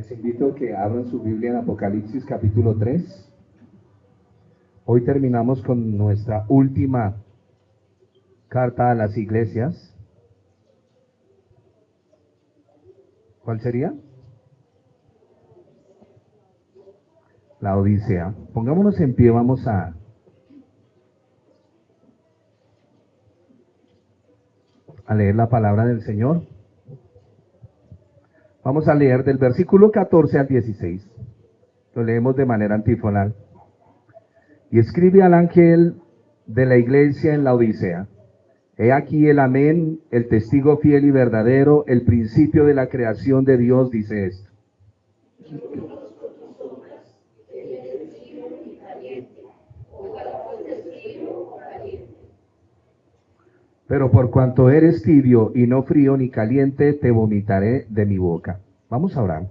Les invito a que abran su Biblia en Apocalipsis capítulo 3. Hoy terminamos con nuestra última carta a las iglesias. ¿Cuál sería? La Odisea. Pongámonos en pie, vamos a leer la palabra del Señor. Vamos a leer del versículo 14 al 16. Lo leemos de manera antifonal. Y escribe al ángel de la iglesia en la Odisea: He aquí el amén, el testigo fiel y verdadero, el principio de la creación de Dios, dice esto. Pero por cuanto eres tibio y no frío ni caliente, te vomitaré de mi boca. Vamos a orar.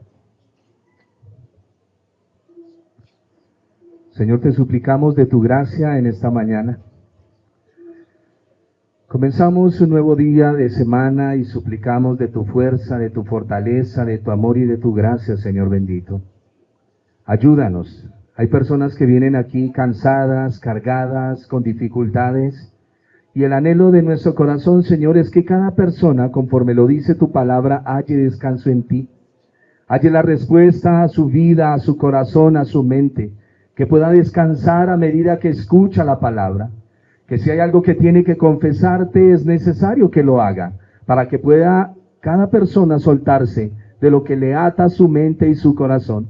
Señor, te suplicamos de tu gracia en esta mañana. Comenzamos un nuevo día de semana y suplicamos de tu fuerza, de tu fortaleza, de tu amor y de tu gracia, Señor bendito. Ayúdanos. Hay personas que vienen aquí cansadas, cargadas, con dificultades. Y el anhelo de nuestro corazón, Señor, es que cada persona, conforme lo dice tu palabra, halle descanso en ti. Halle la respuesta a su vida, a su corazón, a su mente. Que pueda descansar a medida que escucha la palabra. Que si hay algo que tiene que confesarte, es necesario que lo haga. Para que pueda cada persona soltarse de lo que le ata su mente y su corazón.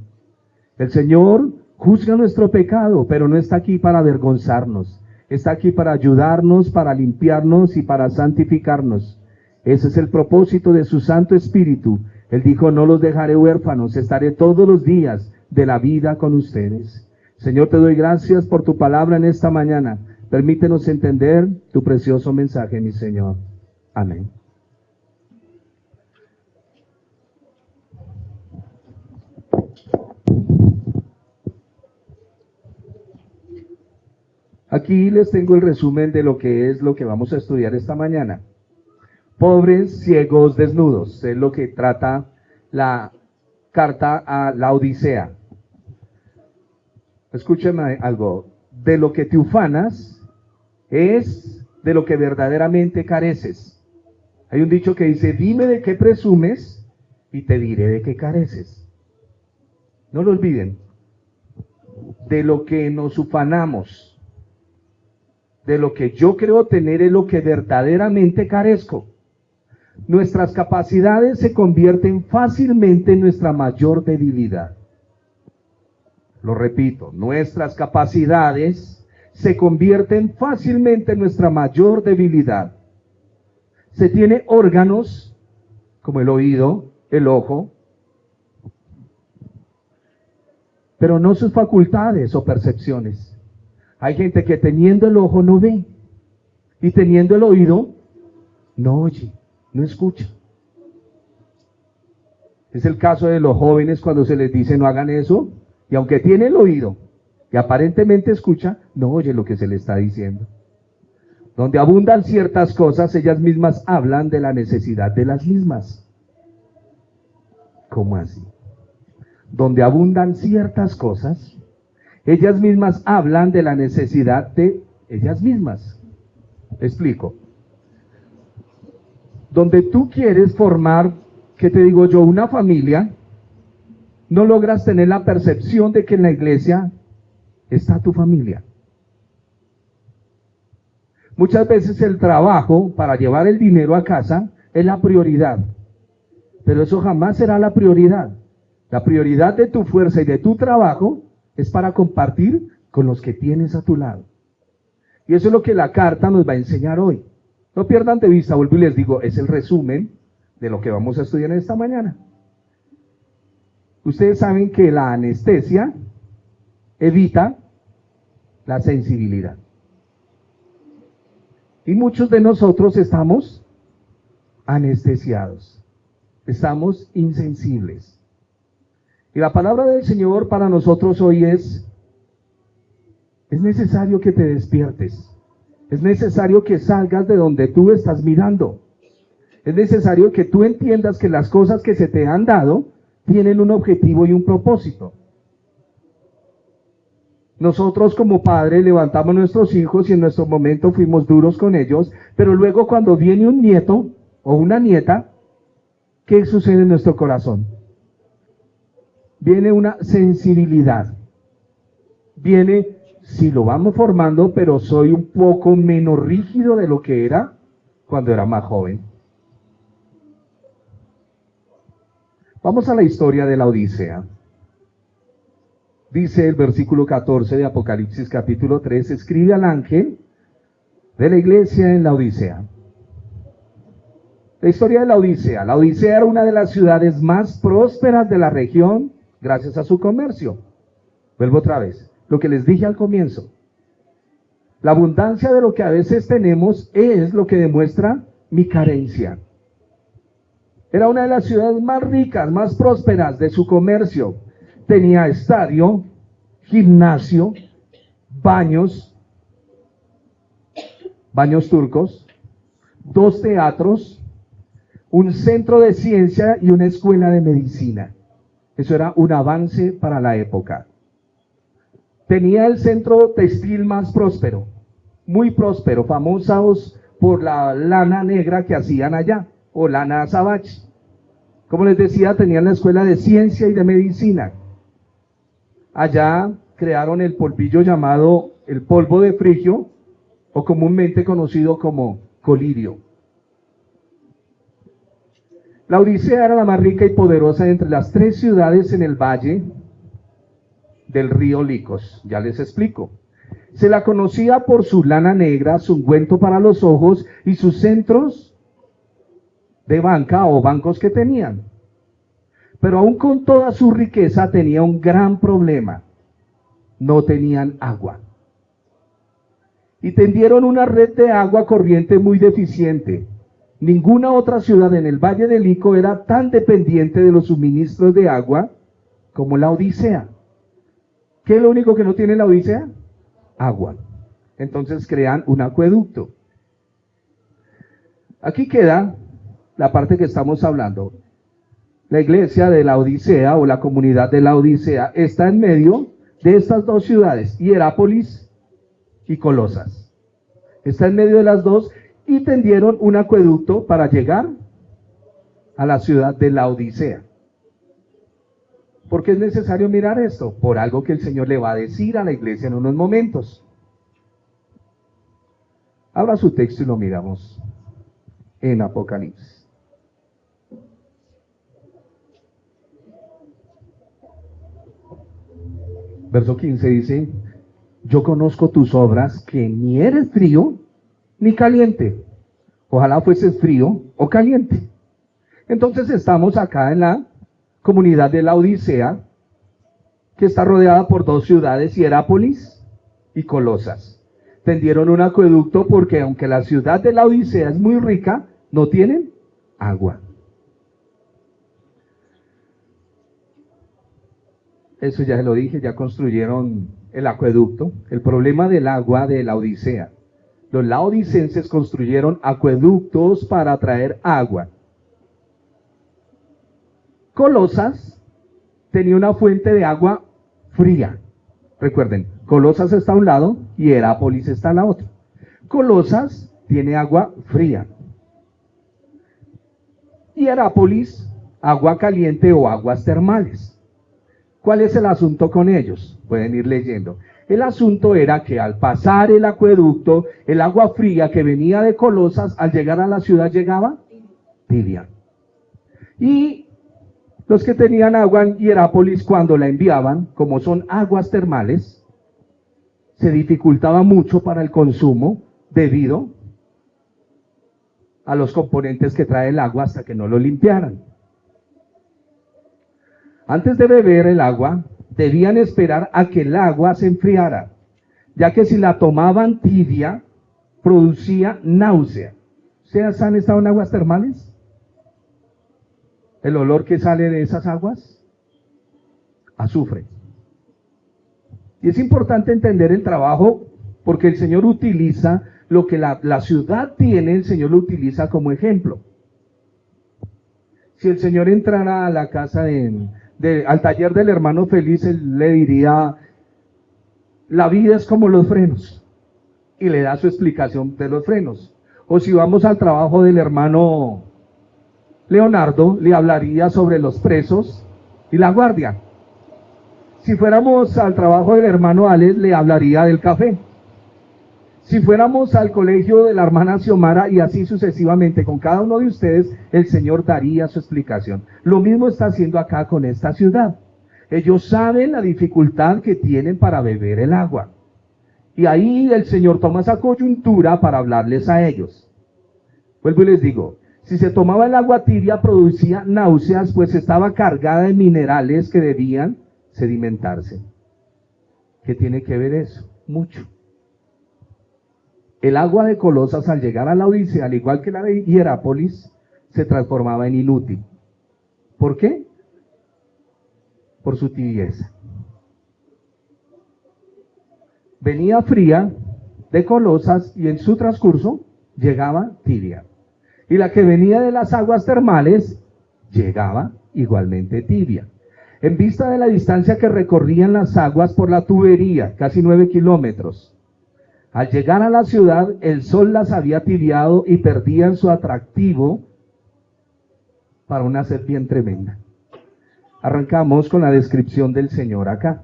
El Señor juzga nuestro pecado, pero no está aquí para avergonzarnos. Está aquí para ayudarnos, para limpiarnos y para santificarnos. Ese es el propósito de su Santo Espíritu. Él dijo: no los dejaré huérfanos, estaré todos los días de la vida con ustedes. Señor, te doy gracias por tu palabra en esta mañana. Permítenos entender tu precioso mensaje, mi Señor. Amén. Aquí les tengo el resumen de lo que vamos a estudiar esta mañana. Pobres, ciegos, desnudos. Es lo que trata la carta a la Odisea. Escúchame algo. De lo que te ufanas es de lo que verdaderamente careces. Hay un dicho que dice: dime de qué presumes y te diré de qué careces. No lo olviden. De lo que nos ufanamos, de lo que yo creo tener, es lo que verdaderamente carezco. Nuestras capacidades se convierten fácilmente en nuestra mayor debilidad. Lo repito, nuestras capacidades se convierten fácilmente en nuestra mayor debilidad. Se tiene órganos como el oído, el ojo, pero no sus facultades o percepciones. Hay gente que teniendo el ojo no ve, y teniendo el oído no oye, no escucha. Es el caso de los jóvenes cuando se les dice no hagan eso, y aunque tiene el oído y aparentemente escucha, no oye lo que se le está diciendo. Donde abundan ciertas cosas, ellas mismas hablan de la necesidad de las mismas. ¿Cómo así? Donde abundan ciertas cosas, ellas mismas hablan de la necesidad de ellas mismas. Explico. Donde tú quieres formar, ¿qué te digo yo?, una familia, no logras tener la percepción de que en la iglesia está tu familia. Muchas veces el trabajo para llevar el dinero a casa es la prioridad, pero eso jamás será la prioridad. La prioridad de tu fuerza y de tu trabajo es para compartir con los que tienes a tu lado. Y eso es lo que la carta nos va a enseñar hoy. No pierdan de vista, vuelvo y les digo, es el resumen de lo que vamos a estudiar esta mañana. Ustedes saben que la anestesia evita la sensibilidad. Y muchos de nosotros estamos anestesiados, estamos insensibles. Y la palabra del Señor para nosotros hoy es necesario que te despiertes, es necesario que salgas de donde tú estás mirando, es necesario que tú entiendas que las cosas que se te han dado tienen un objetivo y un propósito. Nosotros como padres levantamos nuestros hijos y en nuestro momento fuimos duros con ellos, pero luego cuando viene un nieto o una nieta, ¿qué sucede en nuestro corazón? Viene una sensibilidad. Viene, si lo vamos formando, pero soy un poco menos rígido de lo que era cuando era más joven. Vamos a la historia de la Odisea. Dice el versículo 14 de Apocalipsis capítulo 3, escribe al ángel de la iglesia en la Odisea. La historia de la Odisea. La Odisea era una de las ciudades más prósperas de la región gracias a su comercio. Vuelvo otra vez, lo que les dije al comienzo. La abundancia de lo que a veces tenemos es lo que demuestra mi carencia. Era una de las ciudades más ricas, más prósperas de su comercio. Tenía estadio, gimnasio, baños turcos, 2 teatros, un centro de ciencia y una escuela de medicina. Eso era un avance para la época. Tenía el centro textil más próspero, muy próspero, famosos por la lana negra que hacían allá, o lana azabache. Como les decía, tenían la escuela de ciencia y de medicina. Allá crearon el polvillo llamado el polvo de frigio, o comúnmente conocido como colirio. La Odisea era la más rica y poderosa entre las 3 ciudades en el valle del río Licos. Ya les explico. Se la conocía por su lana negra, su ungüento para los ojos y sus centros de banca o bancos que tenían. Pero aún con toda su riqueza tenía un gran problema. No tenían agua. Y tendieron una red de agua corriente muy deficiente. Ninguna otra ciudad en el Valle del Lico era tan dependiente de los suministros de agua como la Odisea. ¿Qué es lo único que no tiene la Odisea? Agua. Entonces crean un acueducto. Aquí queda la parte que estamos hablando. La iglesia de la Odisea o la comunidad de la Odisea está en medio de estas 2 ciudades, Hierápolis y Colosas. Está en medio de las 2 y tendieron un acueducto para llegar a la ciudad de la Odisea. ¿Por qué es necesario mirar esto? Por algo que el Señor le va a decir a la iglesia en unos momentos. Abra su texto y lo miramos en Apocalipsis. Verso 15 dice, yo conozco tus obras, que ni eres frío ni caliente. Ojalá fueses frío o caliente. Entonces estamos acá en la comunidad de la Odisea, que está rodeada por 2 ciudades, Hierápolis y Colosas. Tendieron un acueducto porque aunque la ciudad de la Odisea es muy rica, no tienen agua. Eso ya se lo dije, ya construyeron el acueducto. El problema del agua de la Odisea. Los laodicenses construyeron acueductos para traer agua. Colosas tenía una fuente de agua fría. Recuerden, Colosas está a un lado y Hierápolis está a la otra. Colosas tiene agua fría. Hierápolis, agua caliente o aguas termales. ¿Cuál es el asunto con ellos? Pueden ir leyendo. El asunto era que al pasar el acueducto, el agua fría que venía de Colosas, al llegar a la ciudad llegaba tibia. Y los que tenían agua en Hierápolis, cuando la enviaban, como son aguas termales, se dificultaba mucho para el consumo debido a los componentes que trae el agua hasta que no lo limpiaran. Antes de beber el agua, debían esperar a que el agua se enfriara, ya que si la tomaban tibia, producía náusea. ¿Ustedes han estado en aguas termales? ¿El olor que sale de esas aguas? Azufre. Y es importante entender el trabajo, porque el Señor utiliza lo que la ciudad tiene, el Señor lo utiliza como ejemplo. Si el Señor entrara a la casa al taller del hermano Feliz, él le diría, la vida es como los frenos, y le da su explicación de los frenos. O si vamos al trabajo del hermano Leonardo, le hablaría sobre los presos y la guardia. Si fuéramos al trabajo del hermano Alex, le hablaría del café. Si fuéramos al colegio de la hermana Xiomara y así sucesivamente, con cada uno de ustedes, el Señor daría su explicación. Lo mismo está haciendo acá con esta ciudad. Ellos saben la dificultad que tienen para beber el agua. Y ahí el Señor toma esa coyuntura para hablarles a ellos. Vuelvo y les digo, si se tomaba el agua tibia producía náuseas, pues estaba cargada de minerales que debían sedimentarse. ¿Qué tiene que ver eso? Mucho. El agua de Colosas, al llegar a la Odisea, al igual que la de Hierápolis, se transformaba en inútil. ¿Por qué? Por su tibieza. Venía fría de Colosas y en su transcurso llegaba tibia. Y la que venía de las aguas termales llegaba igualmente tibia. En vista de la distancia que recorrían las aguas por la tubería, casi 9 kilómetros, al llegar a la ciudad, el sol las había tibiado y perdían su atractivo para una sed bien tremenda. Arrancamos con la descripción del Señor acá.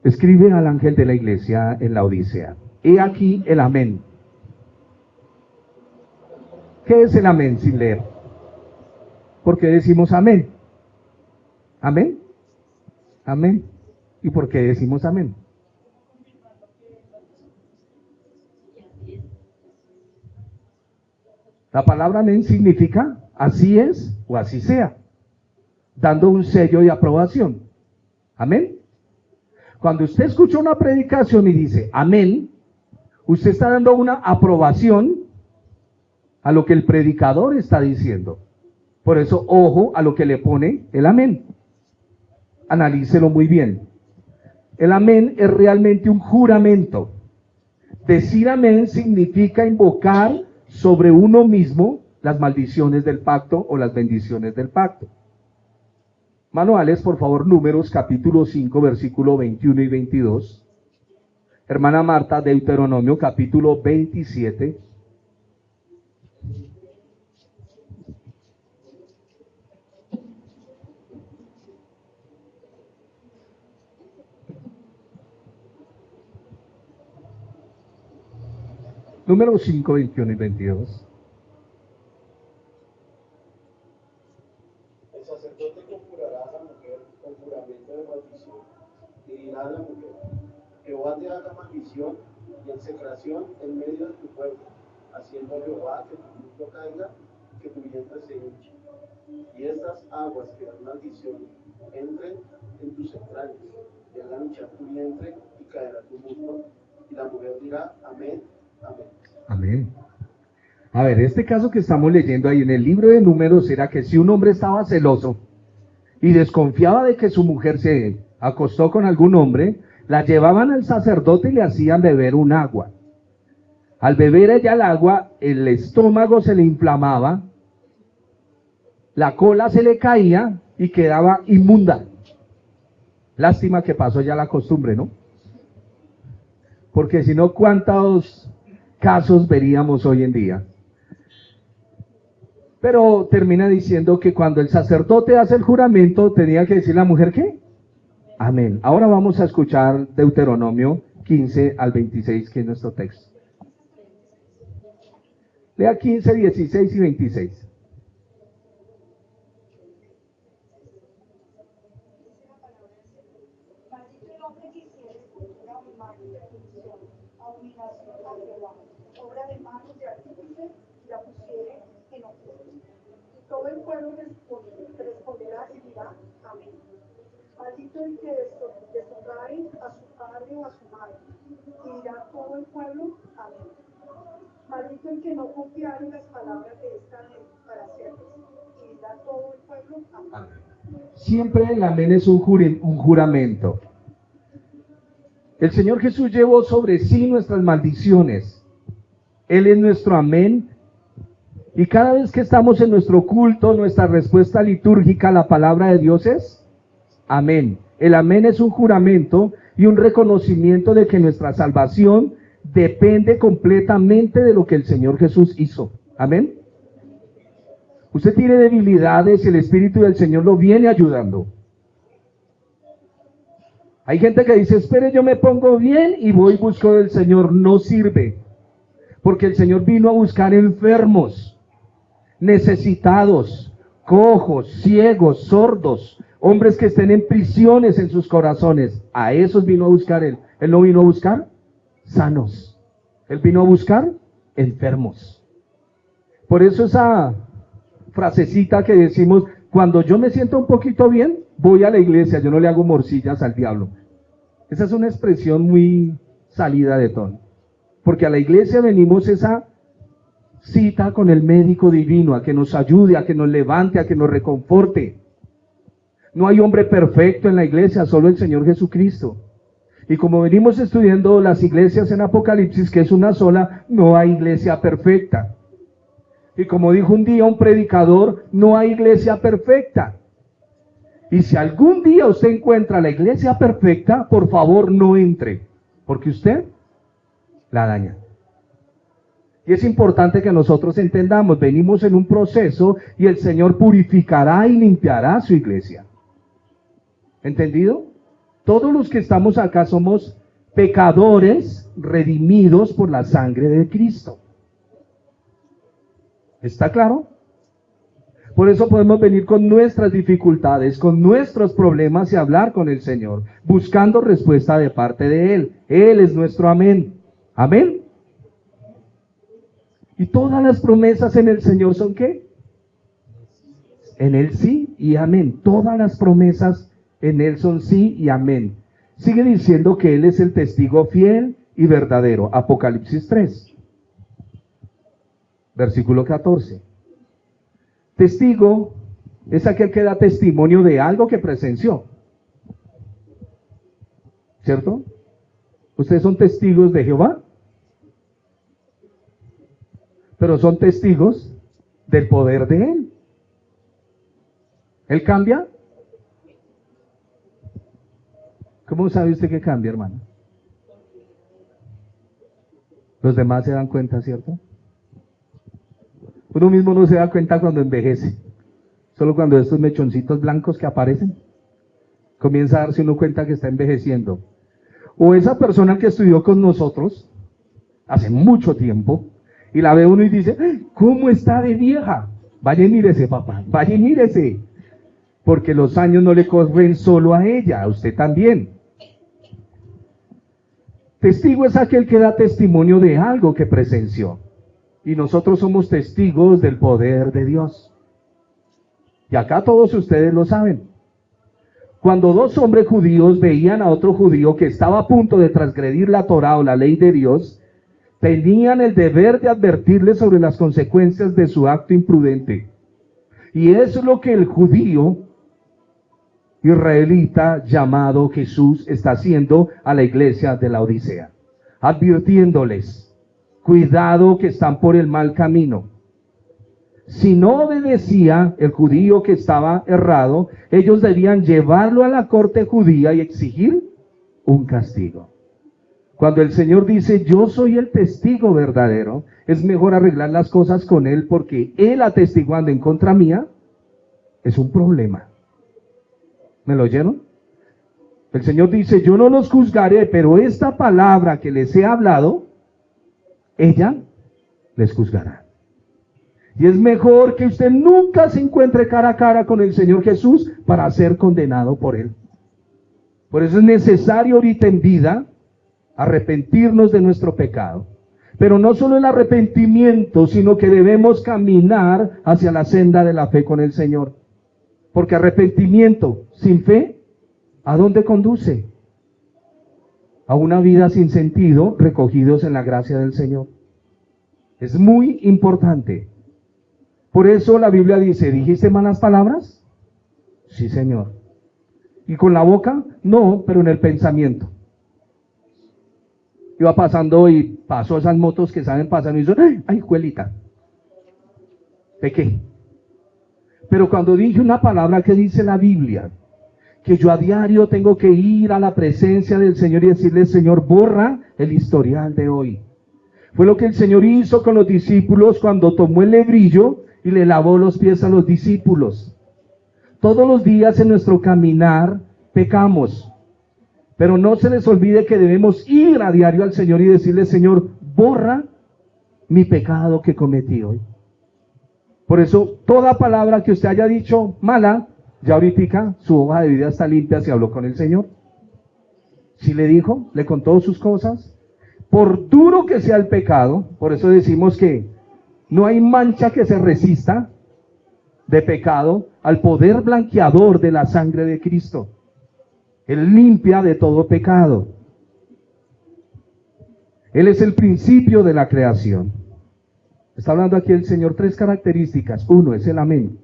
Escribe al ángel de la iglesia en la Odisea. He aquí el amén. ¿Qué es el amén sin leer? ¿Por qué decimos amén? ¿Amén? Amén. ¿Y por qué decimos amén? La palabra amén significa así es o así sea, dando un sello de aprobación. Amén. Cuando usted escucha una predicación y dice amén, usted está dando una aprobación a lo que el predicador está diciendo. Por eso, ojo a lo que le pone el amén. Analícelo muy bien. El amén es realmente un juramento. Decir amén significa invocar sobre uno mismo las maldiciones del pacto o las bendiciones del pacto. Manuales, por favor, Números capítulo 5, versículo 21 y 22. Hermana Marta, Deuteronomio capítulo 27. Números 5, 21 y 22. El sacerdote conjurará a la mujer con juramento de maldición y dirá a la mujer: Jehová te haga maldición y execración en medio de tu pueblo, haciendo Jehová que tu fruto caiga, que tu vientre se hinche. Y estas aguas que dan maldición entren en tus entrañas, y hagan hinchar tu vientre y caerá tu muslo. Y la mujer dirá: Amén, amén. Amén. A ver, este caso que estamos leyendo ahí en el libro de Números era que si un hombre estaba celoso y desconfiaba de que su mujer se acostó con algún hombre, la llevaban al sacerdote y le hacían beber un agua. Al beber ella el agua, el estómago se le inflamaba, la cola se le caía y quedaba inmunda. Lástima que pasó ya la costumbre, ¿no? Porque si no, ¿cuántos casos veríamos hoy en día? Pero termina diciendo que cuando el sacerdote hace el juramento, tenía que decir la mujer, ¿qué? Amén. Ahora vamos a escuchar Deuteronomio 15 al 26, que es nuestro texto. Lea 15, 16 y 26. Obra de manos de artífices, y la pusiere en ofrenda. Y todo el pueblo responderá y dirá: Amén. Maldito el que deshonrare a su padre o a su madre. Y dirá todo el pueblo: Amén. Maldito el que no confiare en las palabras de esta ley para hacerlas. Y dirá todo el pueblo: Amén. Siempre el amén es un juramento. El Señor Jesús llevó sobre sí nuestras maldiciones. Él es nuestro amén. Y cada vez que estamos en nuestro culto, nuestra respuesta litúrgica a la palabra de Dios es amén. El amén es un juramento y un reconocimiento de que nuestra salvación depende completamente de lo que el Señor Jesús hizo. Amén. Usted tiene debilidades y el Espíritu del Señor lo viene ayudando. Hay gente que dice, espere, yo me pongo bien y voy y busco del Señor. No sirve, porque el Señor vino a buscar enfermos, necesitados, cojos, ciegos, sordos, hombres que estén en prisiones en sus corazones. A esos vino a buscar Él. Él no vino a buscar sanos. Él vino a buscar enfermos. Por eso esa frasecita que decimos, cuando yo me siento un poquito bien, voy a la iglesia, yo no le hago morcillas al diablo. Esa es una expresión muy salida de tono. Porque a la iglesia venimos esa cita con el médico divino, a que nos ayude, a que nos levante, a que nos reconforte. No hay hombre perfecto en la iglesia, solo el Señor Jesucristo. Y como venimos estudiando las iglesias en Apocalipsis, que es una sola, no hay iglesia perfecta. Y como dijo un día un predicador, no hay iglesia perfecta. Y si algún día usted encuentra la iglesia perfecta, por favor no entre, porque usted la daña. Y es importante que nosotros entendamos, venimos en un proceso y el Señor purificará y limpiará su iglesia. ¿Entendido? Todos los que estamos acá somos pecadores redimidos por la sangre de Cristo. ¿Está claro? Por eso podemos venir con nuestras dificultades, con nuestros problemas y hablar con el Señor, buscando respuesta de parte de Él. Él es nuestro amén. Amén. Y todas las promesas en el Señor son ¿qué? En Él sí y amén. Todas las promesas en Él son sí y amén. Sigue diciendo que Él es el testigo fiel y verdadero. Apocalipsis 3. Versículo 14. Testigo es aquel que da testimonio de algo que presenció. ¿Cierto? ¿Ustedes son testigos de Jehová? Pero son testigos del poder de Él. ¿Él cambia? ¿Cómo sabe usted que cambia, hermano? Los demás se dan cuenta, ¿cierto? Uno mismo no se da cuenta cuando envejece. Solo cuando estos mechoncitos blancos que aparecen, comienza a darse uno cuenta que está envejeciendo. O esa persona que estudió con nosotros hace mucho tiempo, y la ve uno y dice, ¿cómo está de vieja? Vaya y mírese, papá, vaya y mírese. Porque los años no le corren solo a ella, a usted también. Testigo es aquel que da testimonio de algo que presenció. Y nosotros somos testigos del poder de Dios. Y acá todos ustedes lo saben. Cuando dos hombres judíos veían a otro judío que estaba a punto de transgredir la Torá o la ley de Dios, tenían el deber de advertirle sobre las consecuencias de su acto imprudente. Y eso es lo que el judío israelita llamado Jesús está haciendo a la iglesia de la Odisea, advirtiéndoles, cuidado que están por el mal camino. Si no obedecía el judío que estaba errado, ellos debían llevarlo a la corte judía y exigir un castigo. Cuando el Señor dice, yo soy el testigo verdadero, es mejor arreglar las cosas con Él, porque Él atestiguando en contra mía es un problema. ¿Me lo oyeron? El Señor dice, yo no los juzgaré, pero esta palabra que les he hablado, ella les juzgará. Y es mejor que usted nunca se encuentre cara a cara con el Señor Jesús para ser condenado por Él. Por eso es necesario ahorita en vida arrepentirnos de nuestro pecado. Pero no solo el arrepentimiento, sino que debemos caminar hacia la senda de la fe con el Señor. Porque arrepentimiento sin fe, ¿a dónde conduce? A una vida sin sentido, recogidos en la gracia del Señor. Es muy importante. Por eso la Biblia dice, ¿dijiste malas palabras? Sí, Señor. ¿Y con la boca? No, pero en el pensamiento. Iba pasando y pasó esas motos que saben pasar y hizo, ¡ay, juelita! Pequé. Pero cuando dije una palabra que dice la Biblia, que yo a diario tengo que ir a la presencia del Señor y decirle, Señor, borra el historial de hoy. Fue lo que el Señor hizo con los discípulos cuando tomó el lebrillo y le lavó los pies a los discípulos. Todos los días en nuestro caminar pecamos, pero no se les olvide que debemos ir a diario al Señor y decirle, Señor, borra mi pecado que cometí hoy. Por eso, toda palabra que usted haya dicho mala, ya ahorita su hoja de vida está limpia si habló con el Señor. Si le dijo, le contó sus cosas. Por duro que sea el pecado, por eso decimos que no hay mancha que se resista de pecado al poder blanqueador de la sangre de Cristo. Él limpia de todo pecado. Él es el principio de la creación. Está hablando aquí el Señor 3 características. Uno es el amén.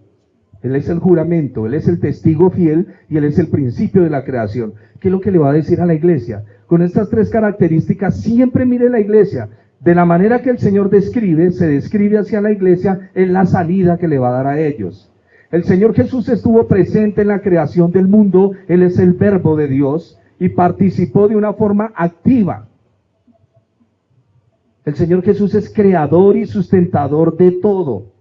Él es el juramento, Él es el testigo fiel y Él es el principio de la creación. ¿Qué es lo que le va a decir a la iglesia? Con estas 3 características, siempre mire la iglesia. De la manera que el Señor describe, se describe hacia la iglesia en la salida que le va a dar a ellos. El Señor Jesús estuvo presente en la creación del mundo, Él es el verbo de Dios y participó de una forma activa. El Señor Jesús es creador y sustentador de todo.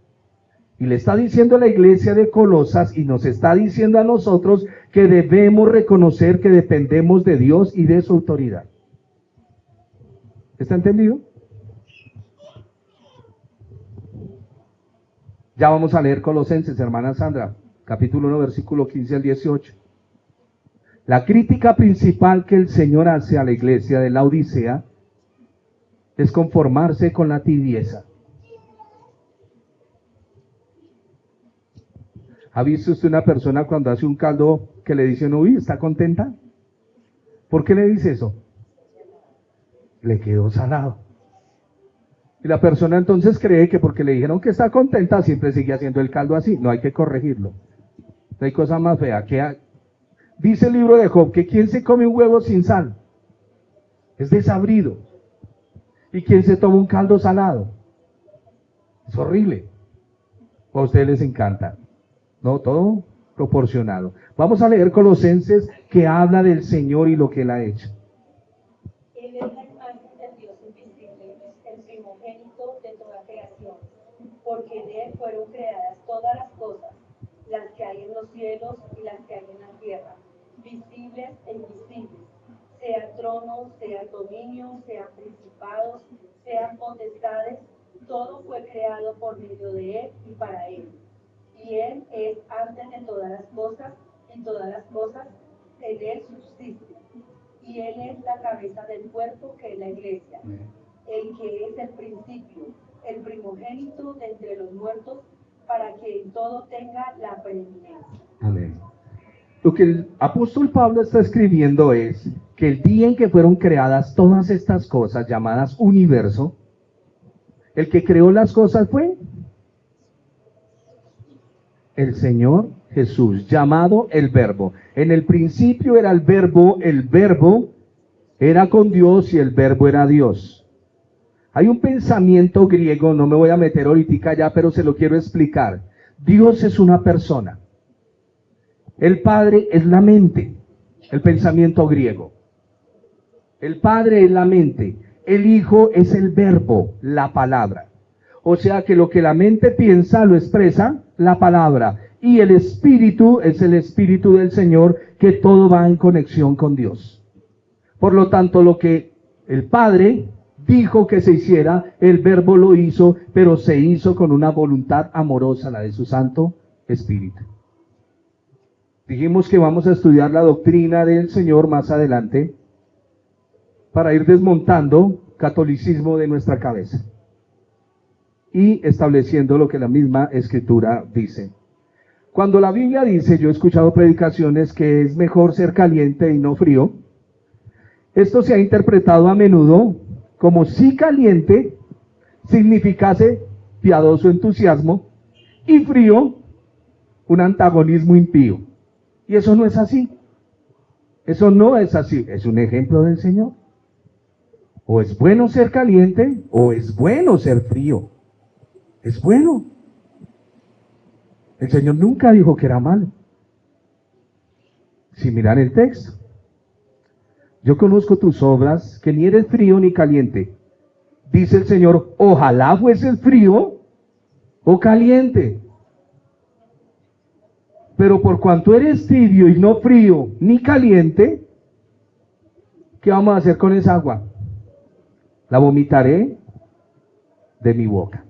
Y le está diciendo a la iglesia de Colosas y nos está diciendo a nosotros que debemos reconocer que dependemos de Dios y de su autoridad. ¿Está entendido? Ya vamos a leer Colosenses, hermana Sandra, capítulo 1, versículo 15 al 18. La crítica principal que el Señor hace a la iglesia de la Odisea es conformarse con la tibieza. ¿Ha visto usted una persona cuando hace un caldo que le dicen, uy, ¿está contenta? ¿Por qué le dice eso? Le quedó salado. Y la persona entonces cree que porque le dijeron que está contenta, siempre sigue haciendo el caldo así. No hay que corregirlo. No hay cosa más fea. Dice el libro de Job que quien se come un huevo sin sal es desabrido. Y quien se toma un caldo salado es horrible. O a ustedes les encanta. No, todo proporcionado. Vamos a leer Colosenses que habla del Señor y lo que Él ha hecho. Él es la imagen del Dios invisible, el primogénito de toda creación, porque de Él fueron creadas todas las cosas, las que hay en los cielos y las que hay en la tierra, visibles e invisibles, sean tronos, sean dominios, sean principados, sean potestades, todo fue creado por medio de Él y para Él. Y Él es antes de todas las cosas, y todas las cosas en Él subsisten. Y Él es la cabeza del cuerpo, que es la iglesia, el que es el principio, el primogénito de entre los muertos, para que en todo tenga la preeminencia. Amén. Lo que el apóstol Pablo está escribiendo es que el día en que fueron creadas todas estas cosas llamadas universo, el que creó las cosas fue el Señor Jesús, llamado el Verbo. En el principio era el Verbo era con Dios y el Verbo era Dios. Hay un pensamiento griego, no me voy a meter ahorita ya, pero se lo quiero explicar. Dios es una persona. El Padre es la mente, el pensamiento griego. El Padre es la mente, el Hijo es el Verbo, la palabra. O sea que lo que la mente piensa lo expresa la palabra. Y el Espíritu es el Espíritu del Señor, que todo va en conexión con Dios. Por lo tanto, lo que el Padre dijo que se hiciera, el Verbo lo hizo, pero se hizo con una voluntad amorosa, la de su Santo Espíritu. Dijimos que vamos a estudiar la doctrina del Señor más adelante, para ir desmontando catolicismo de nuestra cabeza y estableciendo lo que la misma Escritura dice. Cuando la Biblia dice, yo he escuchado predicaciones que es mejor ser caliente y no frío, esto se ha interpretado a menudo como si caliente significase piadoso entusiasmo y frío un antagonismo impío. Y eso no es así. Eso no es así. Es un ejemplo del Señor. O es bueno ser caliente o es bueno ser frío. Es bueno. El Señor nunca dijo que era malo. Si miran el texto, yo conozco tus obras, que ni eres frío ni caliente. Dice el Señor, ojalá fueses frío o caliente. Pero por cuanto eres tibio y no frío ni caliente, ¿qué vamos a hacer con esa agua? La vomitaré de mi boca.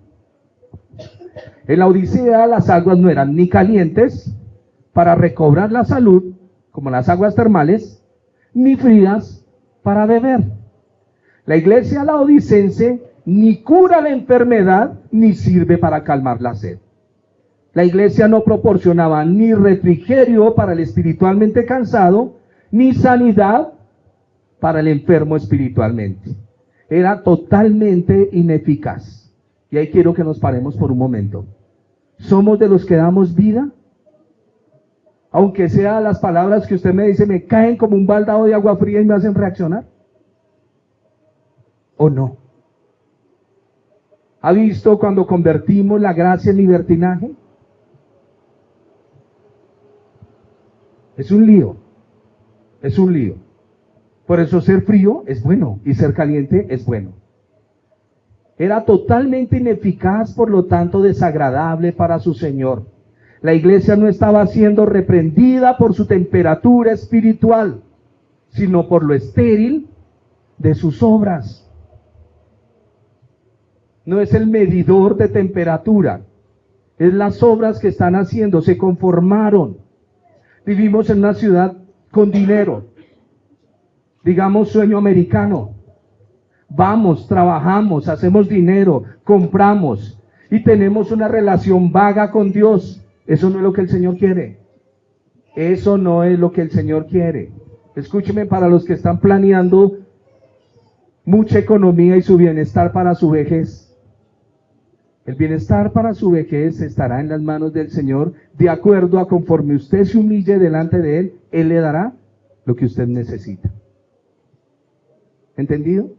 En la Odisea las aguas no eran ni calientes para recobrar la salud, como las aguas termales, ni frías para beber. La iglesia laodicense ni cura la enfermedad ni sirve para calmar la sed. La iglesia no proporcionaba ni refrigerio para el espiritualmente cansado, ni sanidad para el enfermo espiritualmente. Era totalmente ineficaz. Y ahí quiero que nos paremos por un momento. ¿Somos de los que damos vida? Aunque sea las palabras que usted me dice, me caen como un baldado de agua fría y me hacen reaccionar. ¿O no? ¿Ha visto cuando convertimos la gracia en libertinaje? Es un lío. Es un lío. Por eso ser frío es bueno y ser caliente es bueno. Era totalmente ineficaz, por lo tanto desagradable para su Señor. La iglesia no estaba siendo reprendida por su temperatura espiritual, sino por lo estéril de sus obras. No es el medidor de temperatura, es las obras que están haciendo, se conformaron. Vivimos en una ciudad con dinero, digamos sueño americano. Vamos, trabajamos, hacemos dinero, compramos y tenemos una relación vaga con Dios. Eso no es lo que el Señor quiere. Eso no es lo que el Señor quiere. Escúcheme, para los que están planeando mucha economía y su bienestar para su vejez. El bienestar para su vejez estará en las manos del Señor, de acuerdo a conforme usted se humille delante de Él, Él le dará lo que usted necesita. ¿Entendido?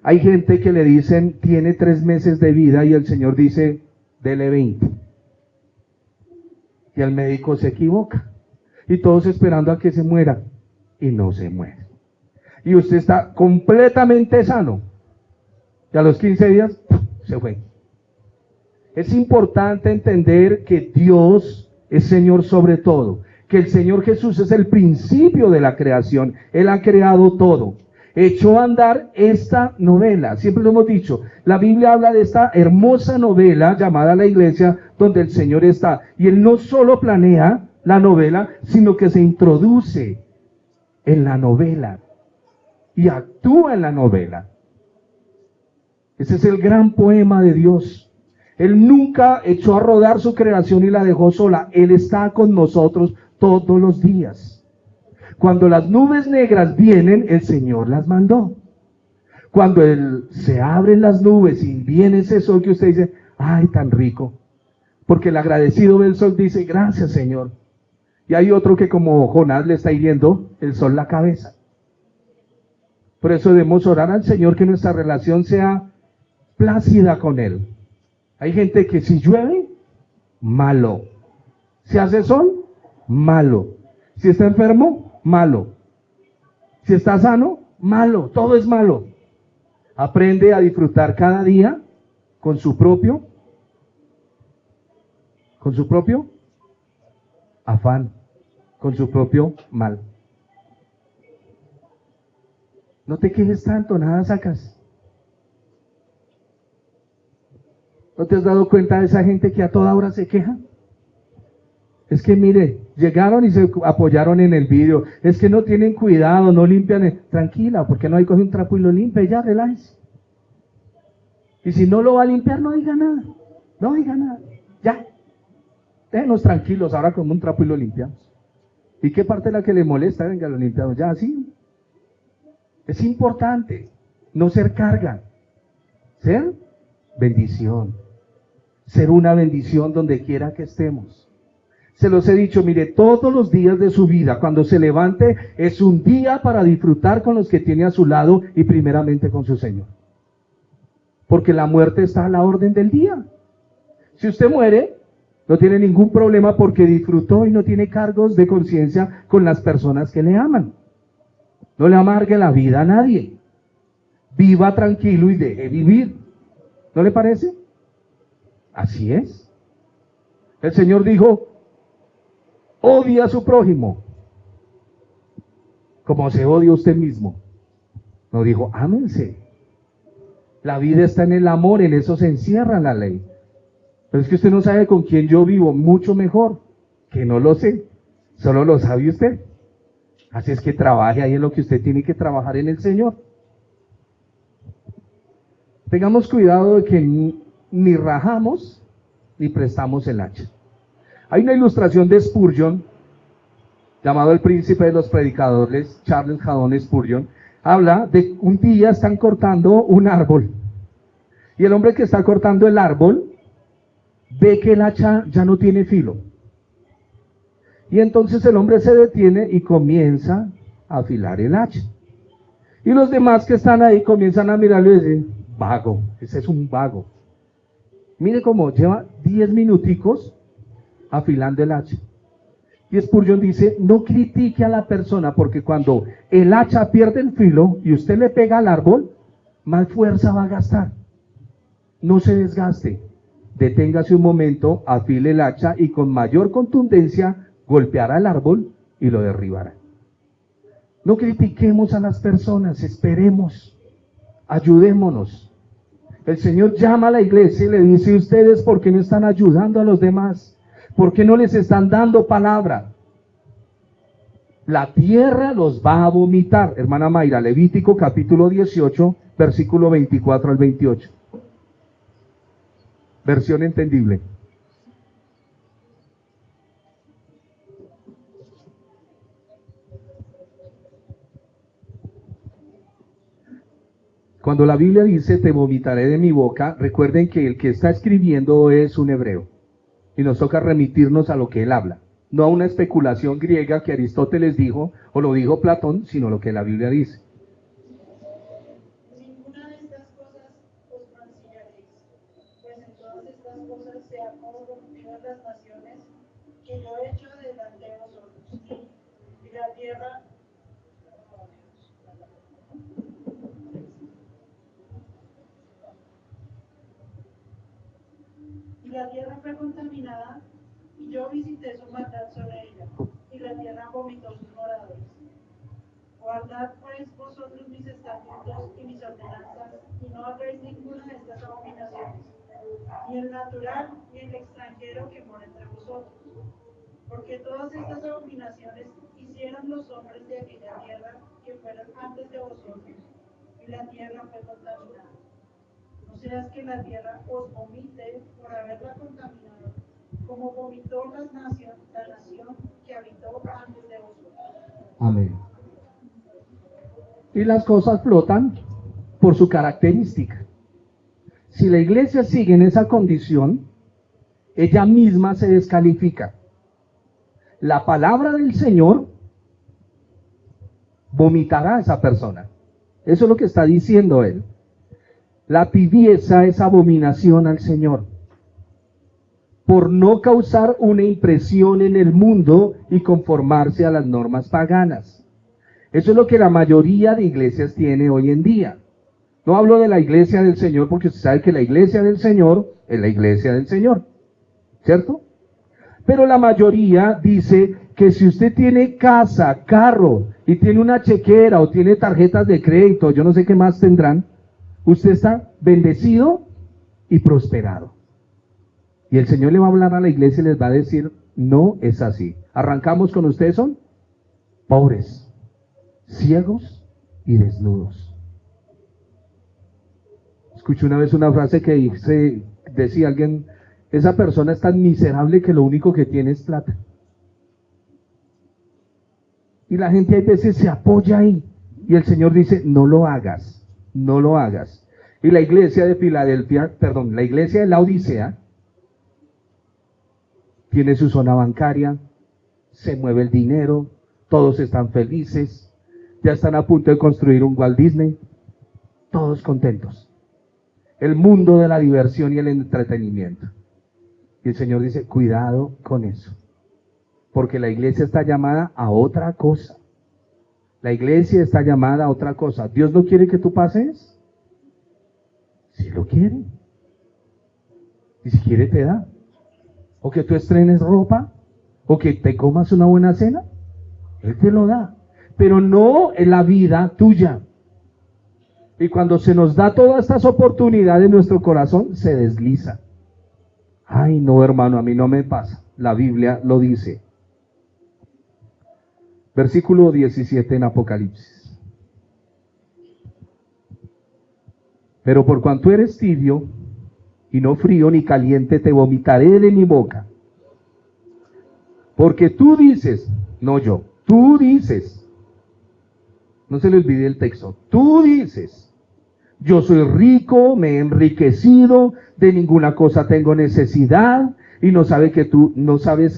Hay gente que le dicen, tiene 3 meses de vida, y el Señor dice, dele 20. Y el médico se equivoca. Y todos esperando a que se muera. Y no se muere. Y usted está completamente sano. Y a los 15 días, se fue. Es importante entender que Dios es Señor sobre todo. Que el Señor Jesús es el principio de la creación. Él ha creado todo. Echó a andar esta novela, siempre lo hemos dicho, la Biblia habla de esta hermosa novela llamada la iglesia, donde el Señor está, y Él no solo planea la novela, sino que se introduce en la novela, y actúa en la novela. Ese es el gran poema de Dios. Él nunca echó a rodar su creación y la dejó sola, Él está con nosotros todos los días. Cuando las nubes negras vienen, el Señor las mandó. Cuando se abren las nubes y viene ese sol que usted dice, ay, tan rico. Porque el agradecido del sol dice, gracias, Señor. Y hay otro que como Jonás le está hiriendo el sol la cabeza. Por eso debemos orar al Señor que nuestra relación sea plácida con Él. Hay gente que si llueve, malo. Si hace sol, malo. Si está enfermo, malo. Si está sano, malo. Todo es malo. Aprende a disfrutar cada día con su propio afán, con su propio mal. No te quejes tanto, nada sacas. ¿No te has dado cuenta de esa gente que a toda hora se queja? Es que mire, llegaron y se apoyaron en el vídeo. Es que no tienen cuidado, no limpian. Tranquila, ¿por qué no hay coge un trapo y lo limpia? Ya, relájese. Y si no lo va a limpiar, no diga nada. No diga nada. Ya. Déjenos tranquilos, ahora con un trapo y lo limpiamos. ¿Y qué parte es la que le molesta? Venga, lo limpiamos. Ya, así. Es importante no ser carga. Ser bendición. Ser una bendición donde quiera que estemos. Se los he dicho, mire, todos los días de su vida, cuando se levante, es un día para disfrutar con los que tiene a su lado y primeramente con su Señor. Porque la muerte está a la orden del día. Si usted muere, no tiene ningún problema porque disfrutó y no tiene cargos de conciencia con las personas que le aman. No le amargue la vida a nadie. Viva tranquilo y deje vivir. ¿No le parece? Así es. El Señor dijo, odia a su prójimo como se odia a usted mismo. No dijo, ámense. La vida está en el amor, en eso se encierra la ley. Pero es que usted no sabe con quién yo vivo, mucho mejor, que no lo sé, solo lo sabe usted. Así es que trabaje ahí en lo que usted tiene que trabajar en el Señor. Tengamos cuidado de que ni rajamos ni prestamos el hacha. Hay una ilustración de Spurgeon, llamado el príncipe de los predicadores, Charles Haddon Spurgeon. Habla de un día están cortando un árbol y el hombre que está cortando el árbol ve que el hacha ya no tiene filo y entonces el hombre se detiene y comienza a afilar el hacha y los demás que están ahí comienzan a mirarlo y dicen, vago, ese es un vago. Mire cómo lleva 10 minuticos afilando el hacha. Y Spurgeon dice, no critique a la persona porque cuando el hacha pierde el filo y usted le pega al árbol, más fuerza va a gastar. No se desgaste. Deténgase un momento, afile el hacha y con mayor contundencia golpeará el árbol y lo derribará. No critiquemos a las personas, esperemos, ayudémonos. El Señor llama a la iglesia y le dice, ustedes, ¿por qué no están ayudando a los demás? ¿Por qué no les están dando palabra? La tierra los va a vomitar. Hermana Mayra, Levítico capítulo 18, versículo 24 al 28. Versión entendible. Cuando la Biblia dice, te vomitaré de mi boca, recuerden que el que está escribiendo es un hebreo. Y nos toca remitirnos a lo que él habla, no a una especulación griega que Aristóteles dijo o lo dijo Platón, sino lo que la Biblia dice. Ninguna de estas cosas os mancillaréis, pues en todas estas cosas se han corrompido las naciones que yo he hecho delante de vosotros. Y la tierra fue contaminada, y yo visité su maldad sobre ella, y la tierra vomitó sus moradores. Guardad pues vosotros mis estatutos y mis ordenanzas, y no hagáis ninguna de estas abominaciones, ni el natural ni el extranjero que mora entre vosotros. Porque todas estas abominaciones hicieron los hombres de aquella tierra que fueron antes de vosotros, y la tierra fue contaminada. No seas que la tierra os vomite por haberla contaminado, como vomitó la nación que habitó antes de vosotros. Amén. Y las cosas flotan por su característica. Si la iglesia sigue en esa condición, ella misma se descalifica. La palabra del Señor vomitará a esa persona. Eso es lo que está diciendo él. La tibieza es abominación al Señor, por no causar una impresión en el mundo y conformarse a las normas paganas. Eso es lo que la mayoría de iglesias tiene hoy en día. No hablo de la iglesia del Señor porque usted sabe que la iglesia del Señor es la iglesia del Señor, ¿cierto? Pero la mayoría dice que si usted tiene casa, carro y tiene una chequera o tiene tarjetas de crédito, yo no sé qué más tendrán, usted está bendecido y prosperado. Y el Señor le va a hablar a la iglesia y les va a decir, no es así. Arrancamos con ustedes, son pobres, ciegos y desnudos. Escuché una vez una frase que decía alguien, esa persona es tan miserable que lo único que tiene es plata. Y la gente a veces se apoya ahí. Y el Señor dice, no lo hagas, no lo hagas. Y la iglesia de Filadelfia, la iglesia de la Odisea, tiene su zona bancaria, se mueve el dinero, todos están felices, ya están a punto de construir un Walt Disney, todos contentos. El mundo de la diversión y el entretenimiento. Y el Señor dice, cuidado con eso, porque la iglesia está llamada a otra cosa. La iglesia está llamada a otra cosa. ¿Dios no quiere que tú pases? Sí lo quiere. Y si quiere te da. O que tú estrenes ropa, o que te comas una buena cena, Él te lo da. Pero no en la vida tuya. Y cuando se nos da todas estas oportunidades, nuestro corazón se desliza. Ay, no, hermano, a mí no me pasa. La Biblia lo dice. Versículo 17 en Apocalipsis. Pero por cuanto eres tibio, y no frío ni caliente, te vomitaré de mi boca. Porque tú dices, no yo, tú dices, no se le olvide el texto, tú dices, yo soy rico, me he enriquecido, de ninguna cosa tengo necesidad, y no sabes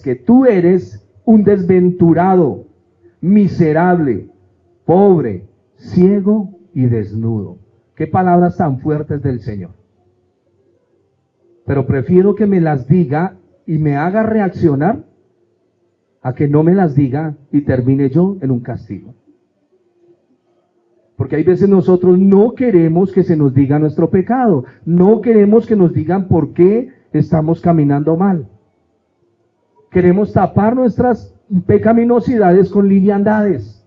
que tú eres un desventurado, miserable, pobre, ciego y desnudo. Qué palabras tan fuertes del Señor. Pero prefiero que me las diga y me haga reaccionar a que no me las diga y termine yo en un castigo. Porque hay veces nosotros no queremos que se nos diga nuestro pecado, no queremos que nos digan por qué estamos caminando mal. Queremos tapar nuestras pecaminosidades con liviandades.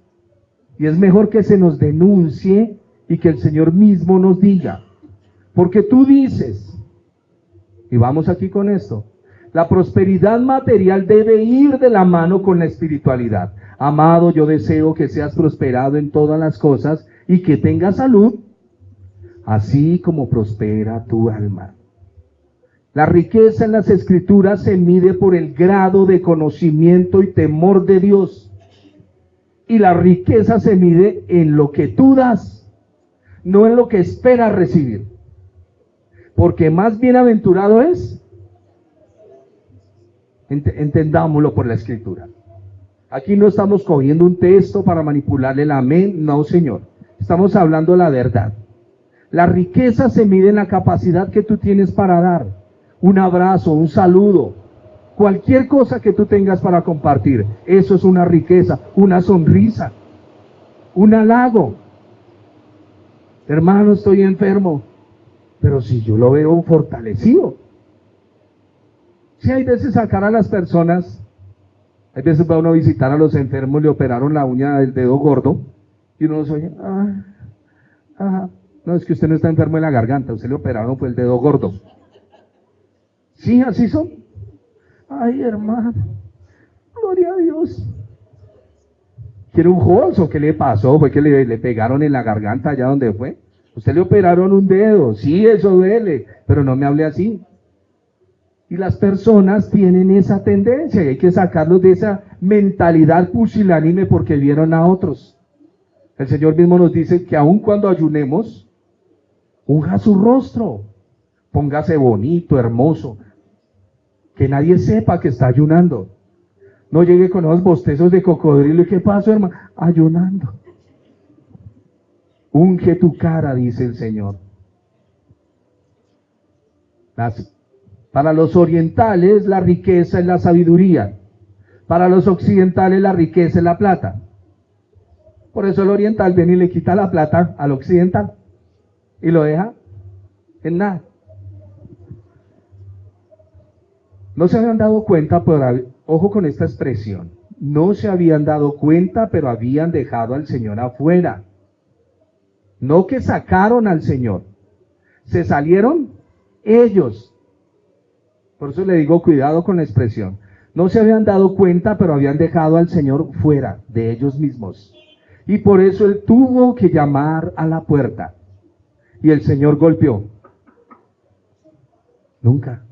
Y es mejor que se nos denuncie y que el Señor mismo nos diga. Porque tú dices, y vamos aquí con esto, la prosperidad material debe ir de la mano con la espiritualidad. Amado, yo deseo que seas prosperado en todas las cosas y que tengas salud, así como prospera tu alma. La riqueza en las Escrituras se mide por el grado de conocimiento y temor de Dios. Y la riqueza se mide en lo que tú das, no en lo que esperas recibir. Porque más bienaventurado es, entendámoslo por la Escritura. Aquí no estamos cogiendo un texto para manipularle el amén, no, Señor. Estamos hablando la verdad. La riqueza se mide en la capacidad que tú tienes para dar. Un abrazo, un saludo, cualquier cosa que tú tengas para compartir. Eso es una riqueza, una sonrisa, un halago. Hermano, estoy enfermo. Pero si yo lo veo fortalecido. Si hay veces sacar a las personas, hay veces va uno a visitar a los enfermos, le operaron la uña del dedo gordo, y uno los oye, no, es que usted no está enfermo en la garganta, usted le operaron fue el dedo gordo. Sí, así son. Ay, hermano, gloria a Dios. ¿Quiere un jozo? ¿Qué le pasó? ¿Fue que le pegaron en la garganta allá donde fue? Usted le operaron un dedo, sí, eso duele, pero no me hable así. Y las personas tienen esa tendencia, y hay que sacarlos de esa mentalidad pusilánime porque vieron a otros. El Señor mismo nos dice que aun cuando ayunemos, unja su rostro, póngase bonito, hermoso, que nadie sepa que está ayunando. No llegue con esos bostezos de cocodrilo, ¿y qué pasó, hermano? Ayunando. Unge tu cara, dice el Señor. Para los orientales la riqueza es la sabiduría. Para los occidentales la riqueza es la plata. Por eso el oriental viene y le quita la plata al occidental y lo deja en nada. No se habían dado cuenta, pero ojo con esta expresión. No se habían dado cuenta, pero habían dejado al Señor afuera. No que sacaron al Señor, se salieron ellos. Por eso le digo, cuidado con la expresión. No se habían dado cuenta, pero habían dejado al Señor fuera de ellos mismos. Y por eso Él tuvo que llamar a la puerta. Y el Señor golpeó. Nunca.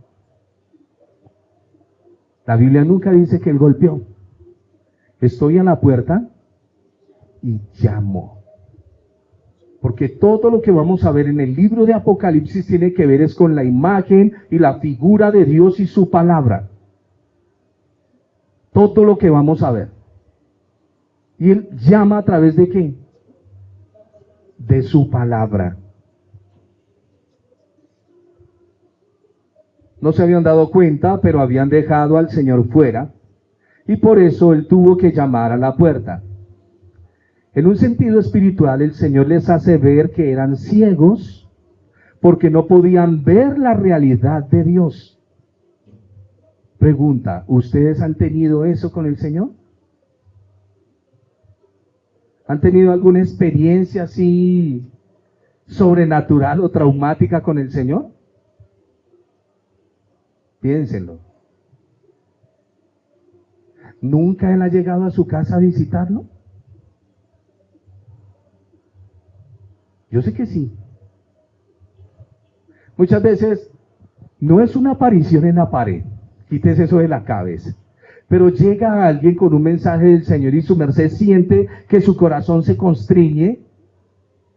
La Biblia nunca dice que Él golpeó. Estoy a la puerta y llamo. Porque todo lo que vamos a ver en el libro de Apocalipsis tiene que ver es con la imagen y la figura de Dios y su palabra. todo lo que vamos a ver. Y Él llama a través de ¿qué? De su palabra. No se habían dado cuenta, pero habían dejado al Señor fuera, y por eso Él tuvo que llamar a la puerta. En un sentido espiritual, el Señor les hace ver que eran ciegos, porque no podían ver la realidad de Dios. Pregunta, ¿ustedes han tenido eso con el Señor? ¿Han tenido alguna experiencia así sobrenatural o traumática con el Señor? Piénsenlo. ¿Nunca Él ha llegado a su casa a visitarlo? Yo sé que sí. Muchas veces no es una aparición en la pared, quítese eso de la cabeza, pero llega alguien con un mensaje del Señor y su merced siente que su corazón se constriñe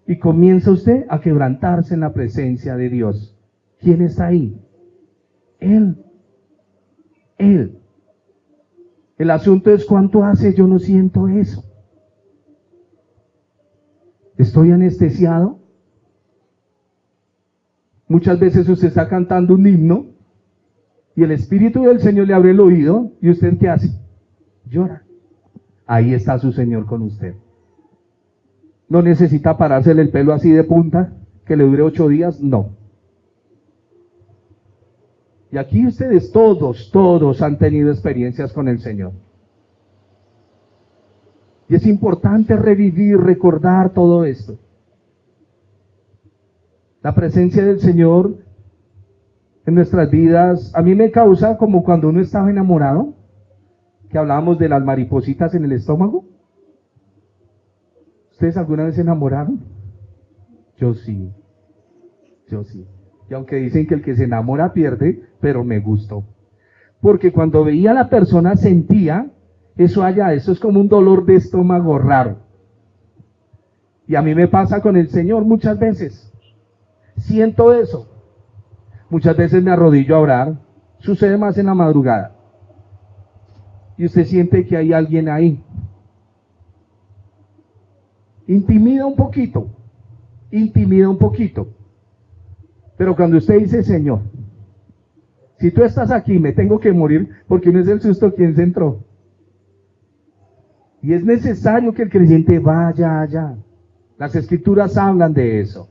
y comienza usted a quebrantarse en la presencia de Dios. ¿Quién está ahí? Él. Él. El asunto es cuánto hace yo no siento eso. ¿Estoy anestesiado? Muchas veces usted está cantando un himno y el Espíritu del Señor le abre el oído y usted ¿qué hace? Llora. Ahí está su Señor con usted. No necesita parársele el pelo así de punta, que le dure 8 días, no. Y aquí ustedes todos han tenido experiencias con el Señor. Y es importante revivir, recordar todo esto. La presencia del Señor en nuestras vidas, a mí me causa como cuando uno estaba enamorado, que hablábamos de las maripositas en el estómago. ¿Ustedes alguna vez se enamoraron? Yo sí. Y aunque dicen que el que se enamora pierde, pero me gustó. Porque cuando veía a la persona sentía eso allá, eso es como un dolor de estómago raro. Y a mí me pasa con el Señor muchas veces. Siento eso. Muchas veces me arrodillo a orar. Sucede más en la madrugada. Y usted siente que hay alguien ahí. Intimida un poquito. Pero cuando usted dice, Señor, si tú estás aquí, me tengo que morir, porque no es el susto quien se entró. Y es necesario que el creyente vaya allá. Las Escrituras hablan de eso.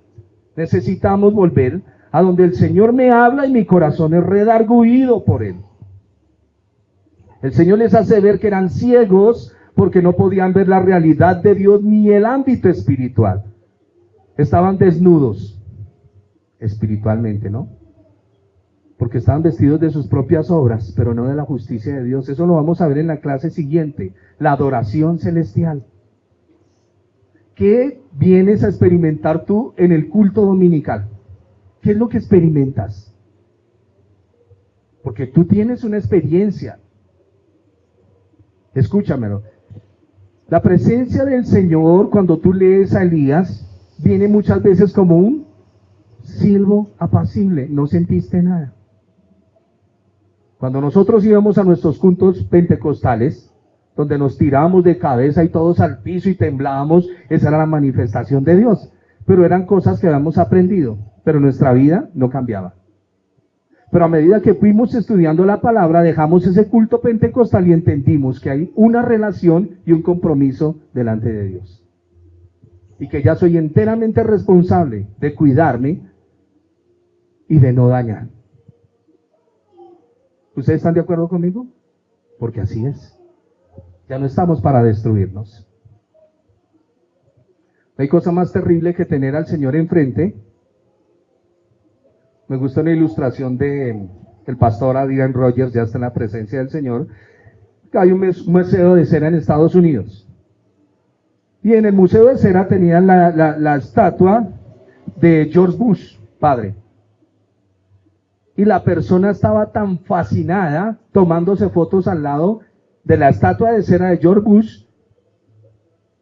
Necesitamos volver a donde el Señor me habla y mi corazón es redarguido por Él. El Señor les hace ver que eran ciegos porque no podían ver la realidad de Dios ni el ámbito espiritual. Estaban desnudos espiritualmente, ¿no? Porque estaban vestidos de sus propias obras, pero no de la justicia de Dios. Eso lo vamos a ver en la clase siguiente, la adoración celestial. ¿Qué vienes a experimentar tú en el culto dominical? ¿Qué es lo que experimentas? Porque tú tienes una experiencia. Escúchamelo. La presencia del Señor, cuando tú lees a Elías, viene muchas veces como un silbo apacible. No sentiste nada. Cuando nosotros íbamos a nuestros cultos pentecostales, donde nos tirábamos de cabeza y todos al piso y temblábamos, esa era la manifestación de Dios. Pero eran cosas que habíamos aprendido, pero nuestra vida no cambiaba. Pero a medida que fuimos estudiando la palabra, dejamos ese culto pentecostal y entendimos que hay una relación y un compromiso delante de Dios. Y que ya soy enteramente responsable de cuidarme y de no dañar. ¿Ustedes están de acuerdo conmigo? Porque así es. Ya no estamos para destruirnos. No hay cosa más terrible que tener al Señor enfrente. Me gusta una ilustración de el pastor Adrian Rogers, ya está en la presencia del Señor. Hay un museo de cera en Estados Unidos. Y en el museo de cera tenían la estatua de George Bush, padre. Y la persona estaba tan fascinada tomándose fotos al lado de la estatua de cera de George Bush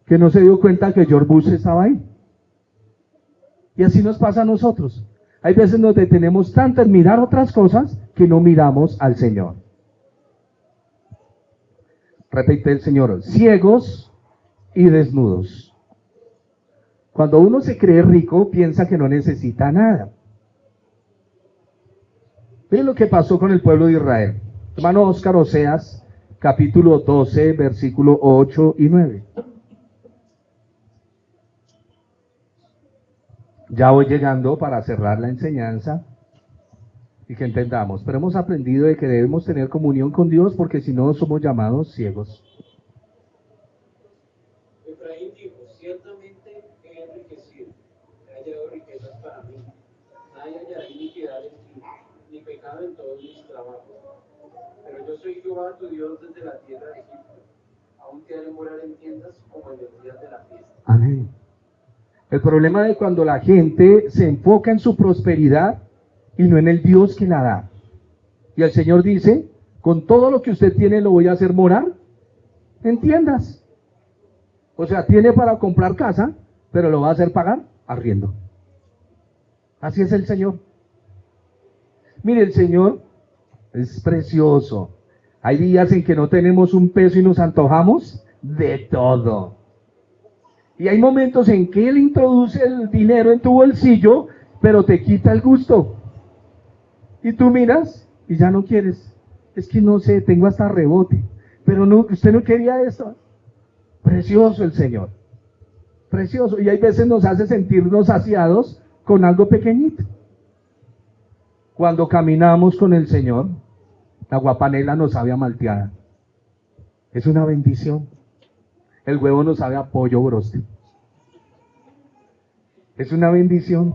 que no se dio cuenta que George Bush estaba ahí. Y así nos pasa a nosotros. Hay veces nos detenemos tanto en mirar otras cosas que no miramos al Señor. repite el Señor, ciegos y desnudos. Cuando uno se cree rico, piensa que no necesita nada. Miren lo que pasó con el pueblo de Israel. Hermano Óscar, Oseas, capítulo 12, versículo 8 y 9. Ya voy llegando para cerrar la enseñanza y que entendamos. Pero hemos aprendido de que debemos tener comunión con Dios porque si no somos llamados ciegos. Efraín dijo, ciertamente he enriquecido, he hallado riquezas para mí. Nadie hallará iniquidad en ti, ni pecado en todos mis trabajos. Pero yo soy Jehová tu Dios desde la tierra de Egipto. Aún te haré morar en tiendas como en los días de la fiesta. Amén. El problema de cuando la gente se enfoca en su prosperidad y no en el Dios que la da. Y el Señor dice, con todo lo que usted tiene lo voy a hacer morar en tiendas. O sea, tiene para comprar casa, pero lo va a hacer pagar arriendo. Así es el Señor. Mire, el Señor es precioso. Hay días en que no tenemos un peso y nos antojamos de todo. Y hay momentos en que Él introduce el dinero en tu bolsillo, pero te quita el gusto. Y tú miras y ya no quieres. Es que no sé, tengo hasta rebote. Pero no, usted no quería esto. Precioso el Señor. Precioso. Y hay veces nos hace sentirnos saciados con algo pequeñito. Cuando caminamos con el Señor, la guapanela nos sabe a malteada. Es una bendición. El huevo nos sabe a pollo broste. Es una bendición.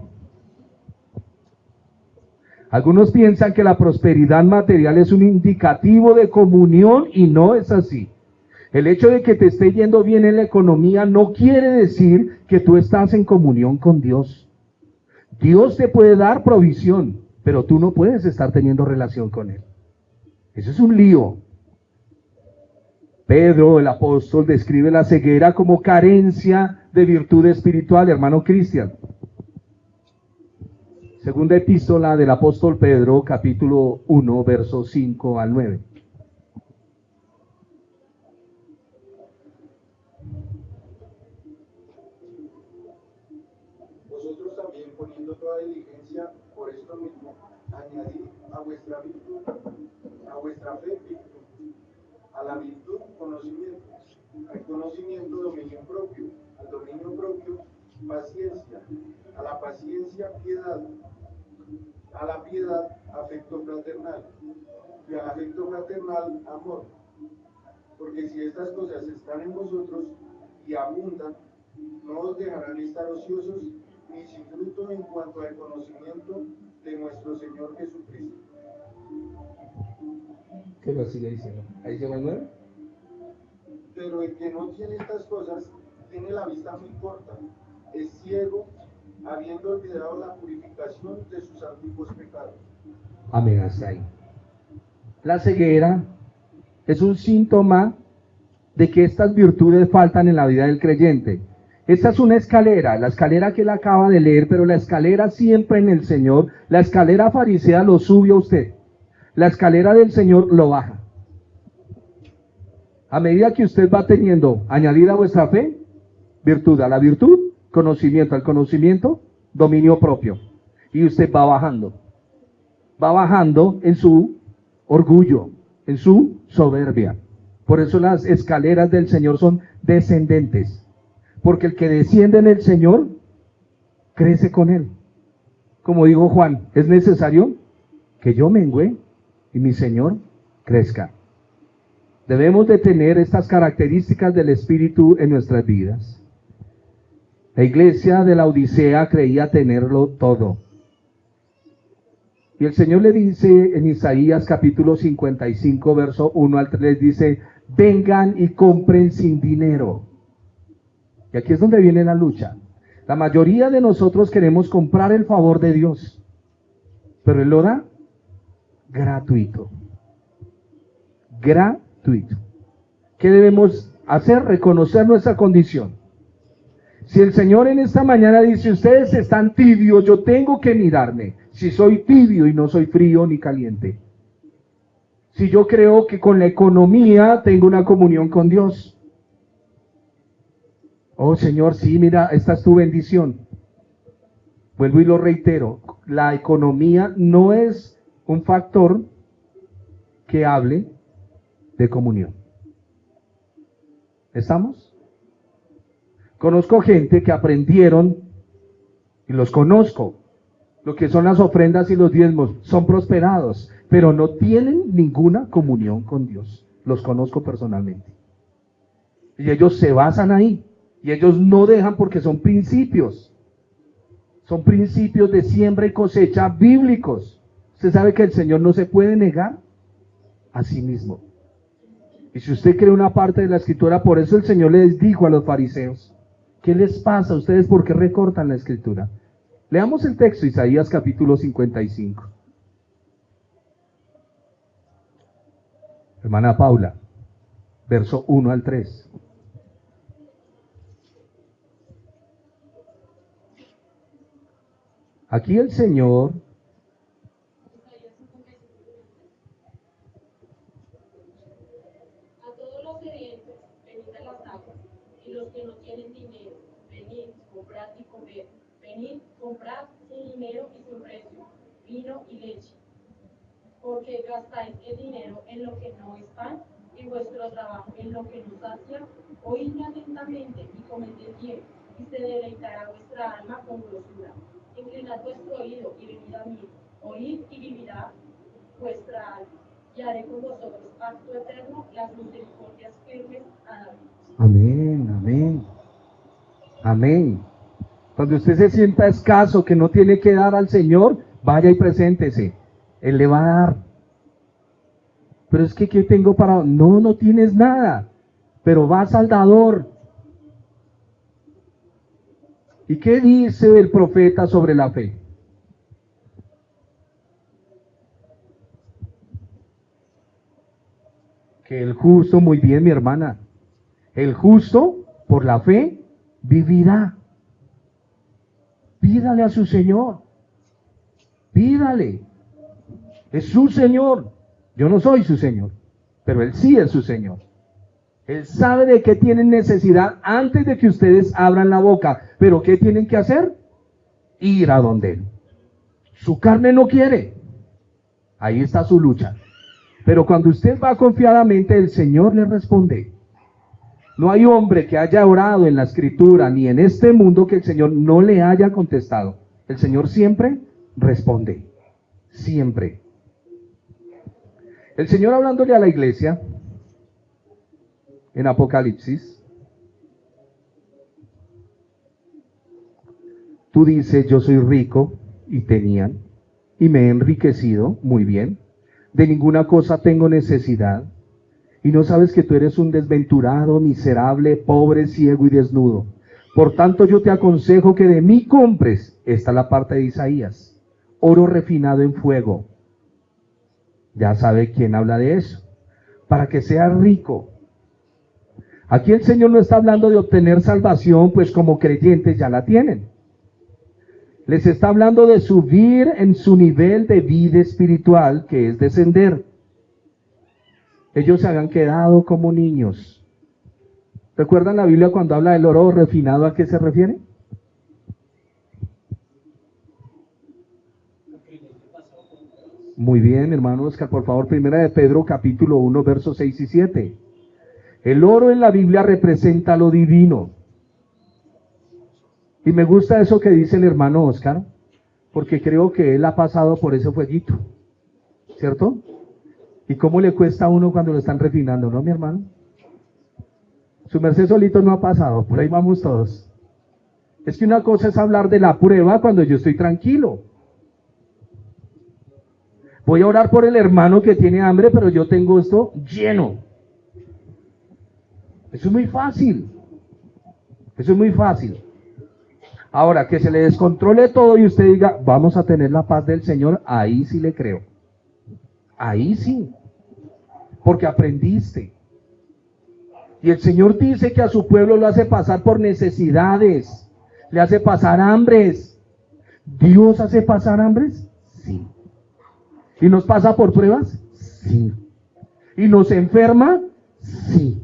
Algunos piensan que la prosperidad material es un indicativo de comunión y no es así. El hecho de que te esté yendo bien en la economía no quiere decir que tú estás en comunión con Dios. Dios te puede dar provisión, pero tú no puedes estar teniendo relación con Él. Eso es un lío. Pedro, el apóstol, describe la ceguera como carencia de virtud espiritual, hermano Cristian. Segunda epístola del apóstol Pedro, capítulo 1, versos 5 al 9. Vosotros también, poniendo toda diligencia por esto mismo, añadid a vuestra virtud, a vuestra fe virtud, a la virtud conocimiento, al conocimiento dominio propio, al dominio propio paciencia, a la paciencia piedad, a la piedad afecto fraternal y al afecto fraternal amor. Porque si estas cosas están en vosotros y abundan, no os dejarán estar ociosos ni sin fruto en cuanto al conocimiento de nuestro Señor Jesucristo. ¿Qué lo sigue diciendo? ¿Ahí llegó el 9? Pero el que no tiene estas cosas tiene la vista muy corta, es ciego, habiendo olvidado la purificación de sus antiguos pecados. Amén, hasta ahí. La ceguera es un síntoma de que estas virtudes faltan en la vida del creyente. Esta es una escalera, la escalera que él acaba de leer, pero la escalera siempre en el Señor, la escalera farisea lo sube a usted, la escalera del Señor lo baja. A medida que usted va teniendo añadida a vuestra fe, virtud, a la virtud, conocimiento, al conocimiento, dominio propio. Y usted va bajando en su orgullo, en su soberbia. Por eso las escaleras del Señor son descendentes. Porque el que desciende en el Señor, crece con Él. Como dijo Juan, es necesario que yo mengüe y mi Señor crezca. Debemos de tener estas características del Espíritu en nuestras vidas. La iglesia de la Odisea creía tenerlo todo. Y el Señor le dice en Isaías capítulo 55, verso 1 al 3, dice, vengan y compren sin dinero. Y aquí es donde viene la lucha. La mayoría de nosotros queremos comprar el favor de Dios, pero Él lo da gratuito. Gratuito. ¿Qué debemos hacer? Reconocer nuestra condición. Si el Señor en esta mañana dice, ustedes están tibios, yo tengo que mirarme si soy tibio y no soy frío ni caliente. Si yo creo que con la economía tengo una comunión con Dios. Oh Señor, sí, mira, esta es tu bendición. Vuelvo y lo reitero, la economía no es un factor que hable de comunión. ¿Estamos? Conozco gente que aprendieron, y los conozco, lo que son las ofrendas y los diezmos, son prosperados, pero no tienen ninguna comunión con Dios. Los conozco personalmente. Y ellos se basan ahí, y ellos no dejan porque son principios. Son principios de siembra y cosecha bíblicos. Usted sabe que el Señor no se puede negar a sí mismo. Y si usted cree una parte de la Escritura, por eso el Señor les dijo a los fariseos, ¿qué les pasa a ustedes? ¿Por qué recortan la Escritura? Leamos el texto, Isaías capítulo 55. Hermana Paula, verso 1 al 3. Aquí el Señor a todos los sedientos, venid a las aguas, y los que no tienen dinero, venid, comprad y comed, venid, comprad sin dinero y sin precio, vino y leche. Porque gastáis el dinero en lo que no es pan, y vuestro trabajo en lo que no sacia. Oídme atentamente y comed el bien, y se deleitará vuestra alma con grosura. Inclinad vuestro oído y venid a mí, oíd y vivirá vuestra alma, y haré con vosotros pacto eterno, las misericordias firmes a David. Amén, amén, amén. Cuando usted se sienta escaso, que no tiene que dar al Señor, vaya y preséntese, Él le va a dar. Pero es que ¿qué tengo para...? No, no tienes nada, pero vas al dador. ¿Y qué dice el profeta sobre la fe? Que el justo, muy bien mi hermana, el justo por la fe vivirá. Pídale a su Señor, pídale, es su Señor. Yo no soy su Señor, pero Él sí es su Señor. Él sabe de qué tienen necesidad antes de que ustedes abran la boca. Pero ¿qué tienen que hacer? Ir a donde Él. Su carne no quiere. Ahí está su lucha. Pero cuando usted va confiadamente, el Señor le responde. No hay hombre que haya orado en la Escritura ni en este mundo que el Señor no le haya contestado. El Señor siempre responde. Siempre. El Señor hablándole a la iglesia en Apocalipsis, tú dices, yo soy rico, y tenían, y me he enriquecido, muy bien, de ninguna cosa tengo necesidad, y no sabes que tú eres un desventurado, miserable, pobre, ciego y desnudo. Por tanto yo te aconsejo que de mí compres, esta es la parte de Isaías, oro refinado en fuego. Ya sabe quién habla de eso, para que seas rico. Aquí el Señor no está hablando de obtener salvación, pues como creyentes ya la tienen. Les está hablando de subir en su nivel de vida espiritual, que es descender. Ellos se habían quedado como niños. ¿Recuerdan la Biblia cuando habla del oro refinado? ¿A qué se refiere? Muy bien, hermano Oscar, por favor, primera de Pedro, capítulo 1, versos 6 y 7. El oro en la Biblia representa lo divino. Y me gusta eso que dice el hermano Oscar, porque creo que él ha pasado por ese fueguito, ¿cierto? ¿Y cómo le cuesta a uno cuando lo están refinando, no, mi hermano? Su merced solito no ha pasado, por ahí vamos todos. Es que una cosa es hablar de la prueba cuando yo estoy tranquilo. Voy a orar por el hermano que tiene hambre, pero yo tengo esto lleno. Eso es muy fácil. Eso es muy fácil. Ahora, que se le descontrole todo y usted diga, vamos a tener la paz del Señor, ahí sí le creo. Ahí sí. Porque aprendiste. Y el Señor dice que a su pueblo lo hace pasar por necesidades. Le hace pasar hambres. ¿Dios hace pasar hambres? Sí. ¿Y nos pasa por pruebas? Sí. ¿Y nos enferma? Sí.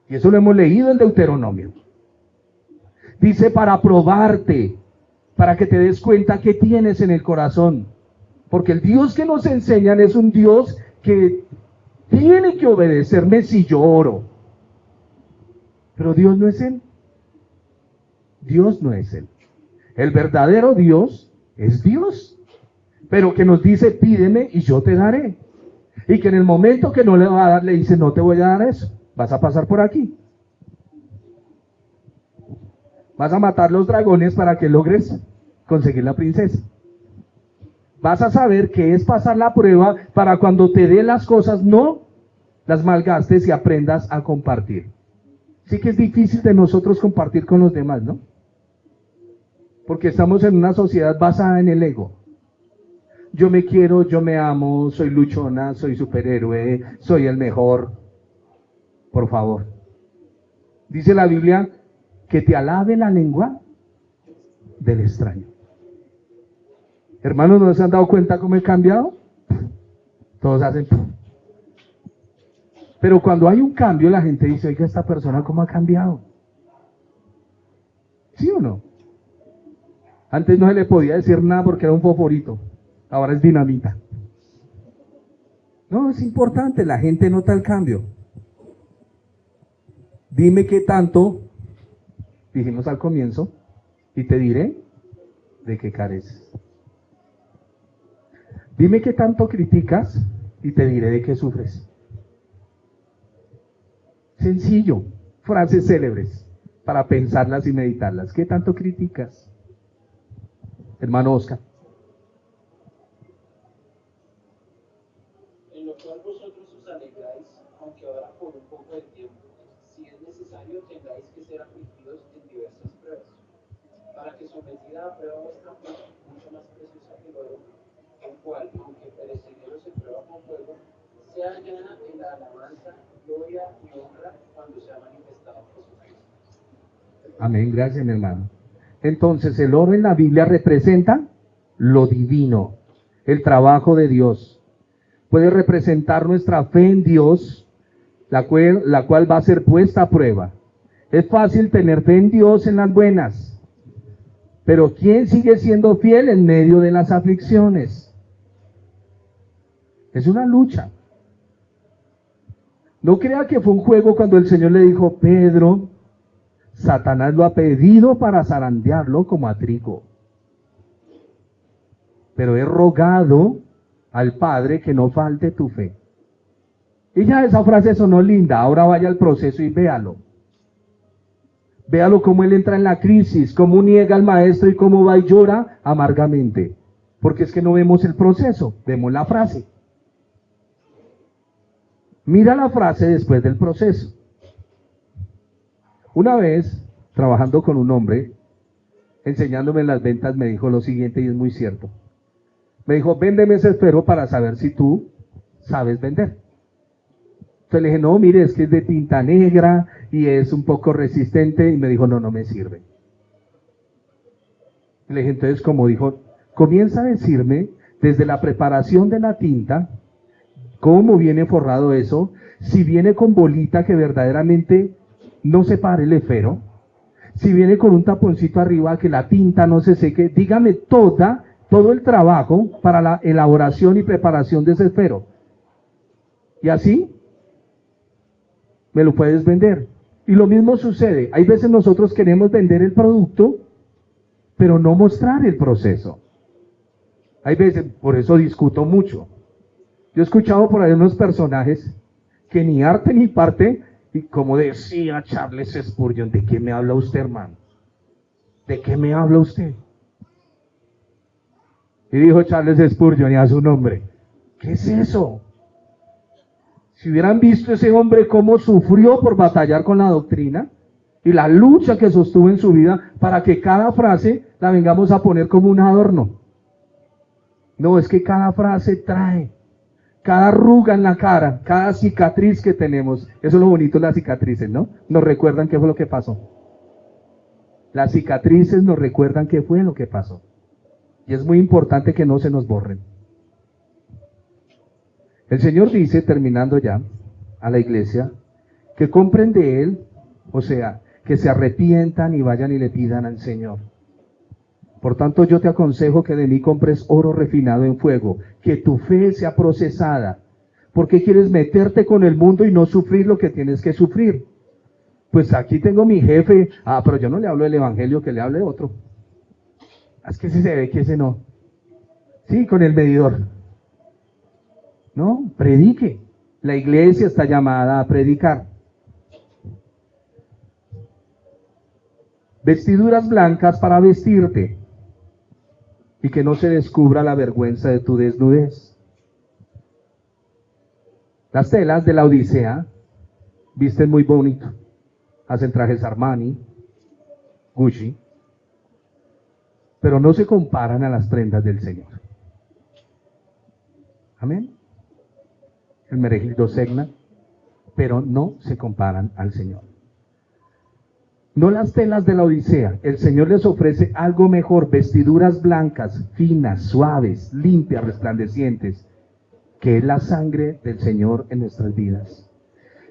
Y eso lo hemos leído en Deuteronomio. Dice para probarte, para que te des cuenta qué tienes en el corazón. Porque el Dios que nos enseñan es un Dios que tiene que obedecerme si yo oro. Pero Dios no es Él. Dios no es Él. El verdadero Dios es Dios. Pero que nos dice, pídeme y yo te daré. Y que en el momento que no le va a dar, le dice, no te voy a dar eso. Vas a pasar por aquí. Vas a matar los dragones para que logres conseguir la princesa. Vas a saber qué es pasar la prueba para cuando te dé las cosas, no las malgastes y aprendas a compartir. Sí que es difícil de nosotros compartir con los demás, ¿no? Porque estamos en una sociedad basada en el ego. Yo me quiero, yo me amo, soy luchona, soy superhéroe, soy el mejor. Por favor. Dice la Biblia que te alabe la lengua del extraño. Hermanos, ¿no se han dado cuenta cómo he cambiado? Todos hacen... Pero cuando hay un cambio, la gente dice, oiga, esta persona cómo ha cambiado. ¿Sí o no? Antes no se le podía decir nada porque era un fosforito. Ahora es dinamita. No, es importante, la gente nota el cambio. Dime qué tanto, dijimos al comienzo, y te diré de qué careces. Dime qué tanto criticas y te diré de qué sufres. Sencillo, frases célebres para pensarlas y meditarlas. ¿Qué tanto criticas? Hermano Oscar. En lo cual vosotros os alegráis, aunque ahora por un poco de tiempo, si es necesario, tengáis que ser afligidos en diversas pruebas, para que sometida a prueba vuestra fe, mucho más preciosa que el oro, el cual, aunque perecedero se prueba con fuego, sea hallada en la alabanza, gloria y honra cuando sea manifestado Jesucristo. Amén, gracias mi hermano. Entonces el oro en la Biblia representa lo divino, el trabajo de Dios. Puede representar nuestra fe en Dios, la cual va a ser puesta a prueba. Es fácil tener fe en Dios en las buenas, pero ¿quién sigue siendo fiel en medio de las aflicciones? Es una lucha. No crea que fue un juego cuando el Señor le dijo, Pedro, Satanás lo ha pedido para zarandearlo como a trigo. Pero he rogado al Padre que no falte tu fe. Y ya esa frase sonó linda, ahora vaya al proceso y véalo. Véalo cómo él entra en la crisis, cómo niega al maestro y cómo va y llora amargamente. Porque es que no vemos el proceso, vemos la frase. Mira la frase después del proceso. Una vez, trabajando con un hombre, enseñándome en las ventas, me dijo lo siguiente y es muy cierto. Me dijo, véndeme ese espejo para saber si tú sabes vender. Entonces le dije, no, mire, es que es de tinta negra y es un poco resistente. Y me dijo, no, no me sirve. Le dije, entonces, como dijo, comienza a decirme desde la preparación de la tinta, cómo viene forrado eso, si viene con bolita que verdaderamente no se pare el esfero, si viene con un taponcito arriba que la tinta no se seque, dígame todo el trabajo para la elaboración y preparación de ese esfero. Y así me lo puedes vender. Y lo mismo sucede, hay veces nosotros queremos vender el producto, pero no mostrar el proceso. Hay veces, por eso discuto mucho. Yo he escuchado por ahí unos personajes que ni arte ni parte, y como decía Charles Spurgeon, ¿de qué me habla usted, hermano? ¿De qué me habla usted? Y dijo Charles Spurgeon y a su nombre, ¿qué es eso? Si hubieran visto ese hombre cómo sufrió por batallar con la doctrina y la lucha que sostuvo en su vida para que cada frase la vengamos a poner como un adorno. No, es que cada frase trae, cada arruga en la cara, cada cicatriz que tenemos, eso es lo bonito de las cicatrices, ¿no? Nos recuerdan qué fue lo que pasó. Las cicatrices nos recuerdan qué fue lo que pasó. Y es muy importante que no se nos borren. El Señor dice, terminando ya, a la iglesia, que compren de Él, o sea, que se arrepientan y vayan y le pidan al Señor. Por tanto, yo te aconsejo que de mí compres oro refinado en fuego, que tu fe sea procesada. ¿Por qué quieres meterte con el mundo y no sufrir lo que tienes que sufrir? Pues aquí tengo mi jefe, pero yo no le hablo del evangelio, que le hable otro. Es que ese se ve que ese no. Sí, con el medidor. No, predique. La iglesia está llamada a predicar. Vestiduras blancas para vestirte y que no se descubra la vergüenza de tu desnudez. Las telas de la Odisea visten muy bonito. Hacen trajes Armani, Gucci, pero no se comparan a las prendas del Señor. Amén. El Meregildo Segna, pero no se comparan al Señor. No las telas de la Odisea. El Señor les ofrece algo mejor, vestiduras blancas, finas, suaves, limpias, resplandecientes, que es la sangre del Señor en nuestras vidas.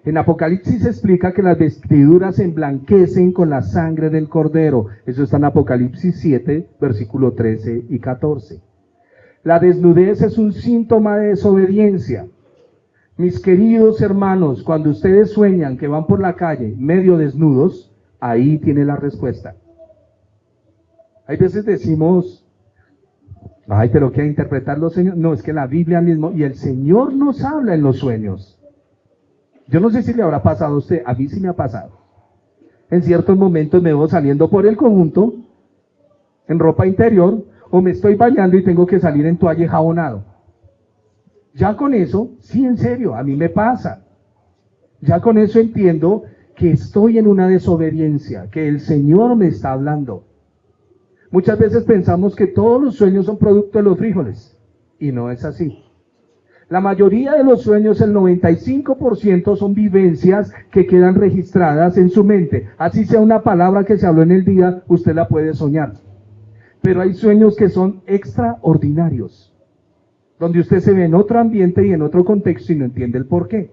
En Apocalipsis se explica que las vestiduras se emblanquecen con la sangre del Cordero. Eso está en Apocalipsis 7, versículo 13 y 14. La desnudez es un síntoma de desobediencia. Mis queridos hermanos, cuando ustedes sueñan que van por la calle medio desnudos, ahí tiene la respuesta. Hay veces decimos, ay, pero ¿qué interpretar los sueños? No, es que la Biblia mismo, y el Señor nos habla en los sueños. Yo no sé si le habrá pasado a usted, a mí sí me ha pasado. En ciertos momentos me veo saliendo por el conjunto, en ropa interior, o me estoy bañando y tengo que salir en toalla y jabonado. Ya con eso, sí, en serio, a mí me pasa. Ya con eso entiendo que estoy en una desobediencia, que el Señor me está hablando. Muchas veces pensamos que todos los sueños son producto de los frijoles, y no es así. La mayoría de los sueños, el 95%, son vivencias que quedan registradas en su mente. Así sea una palabra que se habló en el día, usted la puede soñar. Pero hay sueños que son extraordinarios, donde usted se ve en otro ambiente y en otro contexto y no entiende el por qué.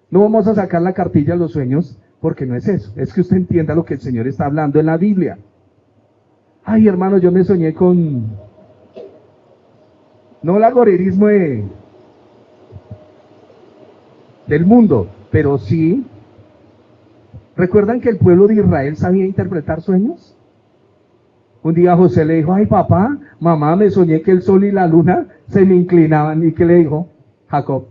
No vamos a sacar la cartilla a los sueños, porque no es eso. Es que usted entienda lo que el Señor está hablando en la Biblia. Ay, hermano, yo me soñé con... no el agorerismo del mundo, pero sí. ¿Recuerdan que el pueblo de Israel sabía interpretar sueños? Un día José le dijo, ay papá, mamá, me soñé que el sol y la luna se me inclinaban. ¿Y qué le dijo Jacob?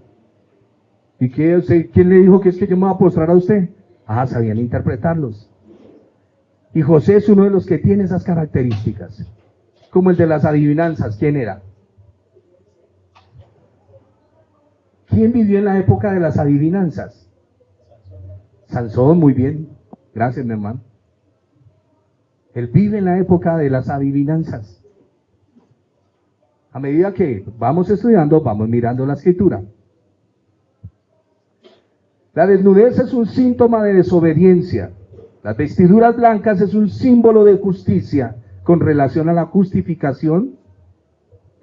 ¿Y quién le dijo que es que yo me voy a postrar a usted? Sabían interpretarlos. Y José es uno de los que tiene esas características. Como el de las adivinanzas. ¿Quién era? ¿Quién vivió en la época de las adivinanzas? Sansón, muy bien. Gracias, mi hermano. Él vive en la época de las adivinanzas. A medida que vamos estudiando, vamos mirando la escritura. La desnudez es un síntoma de desobediencia. Las vestiduras blancas es un símbolo de justicia con relación a la justificación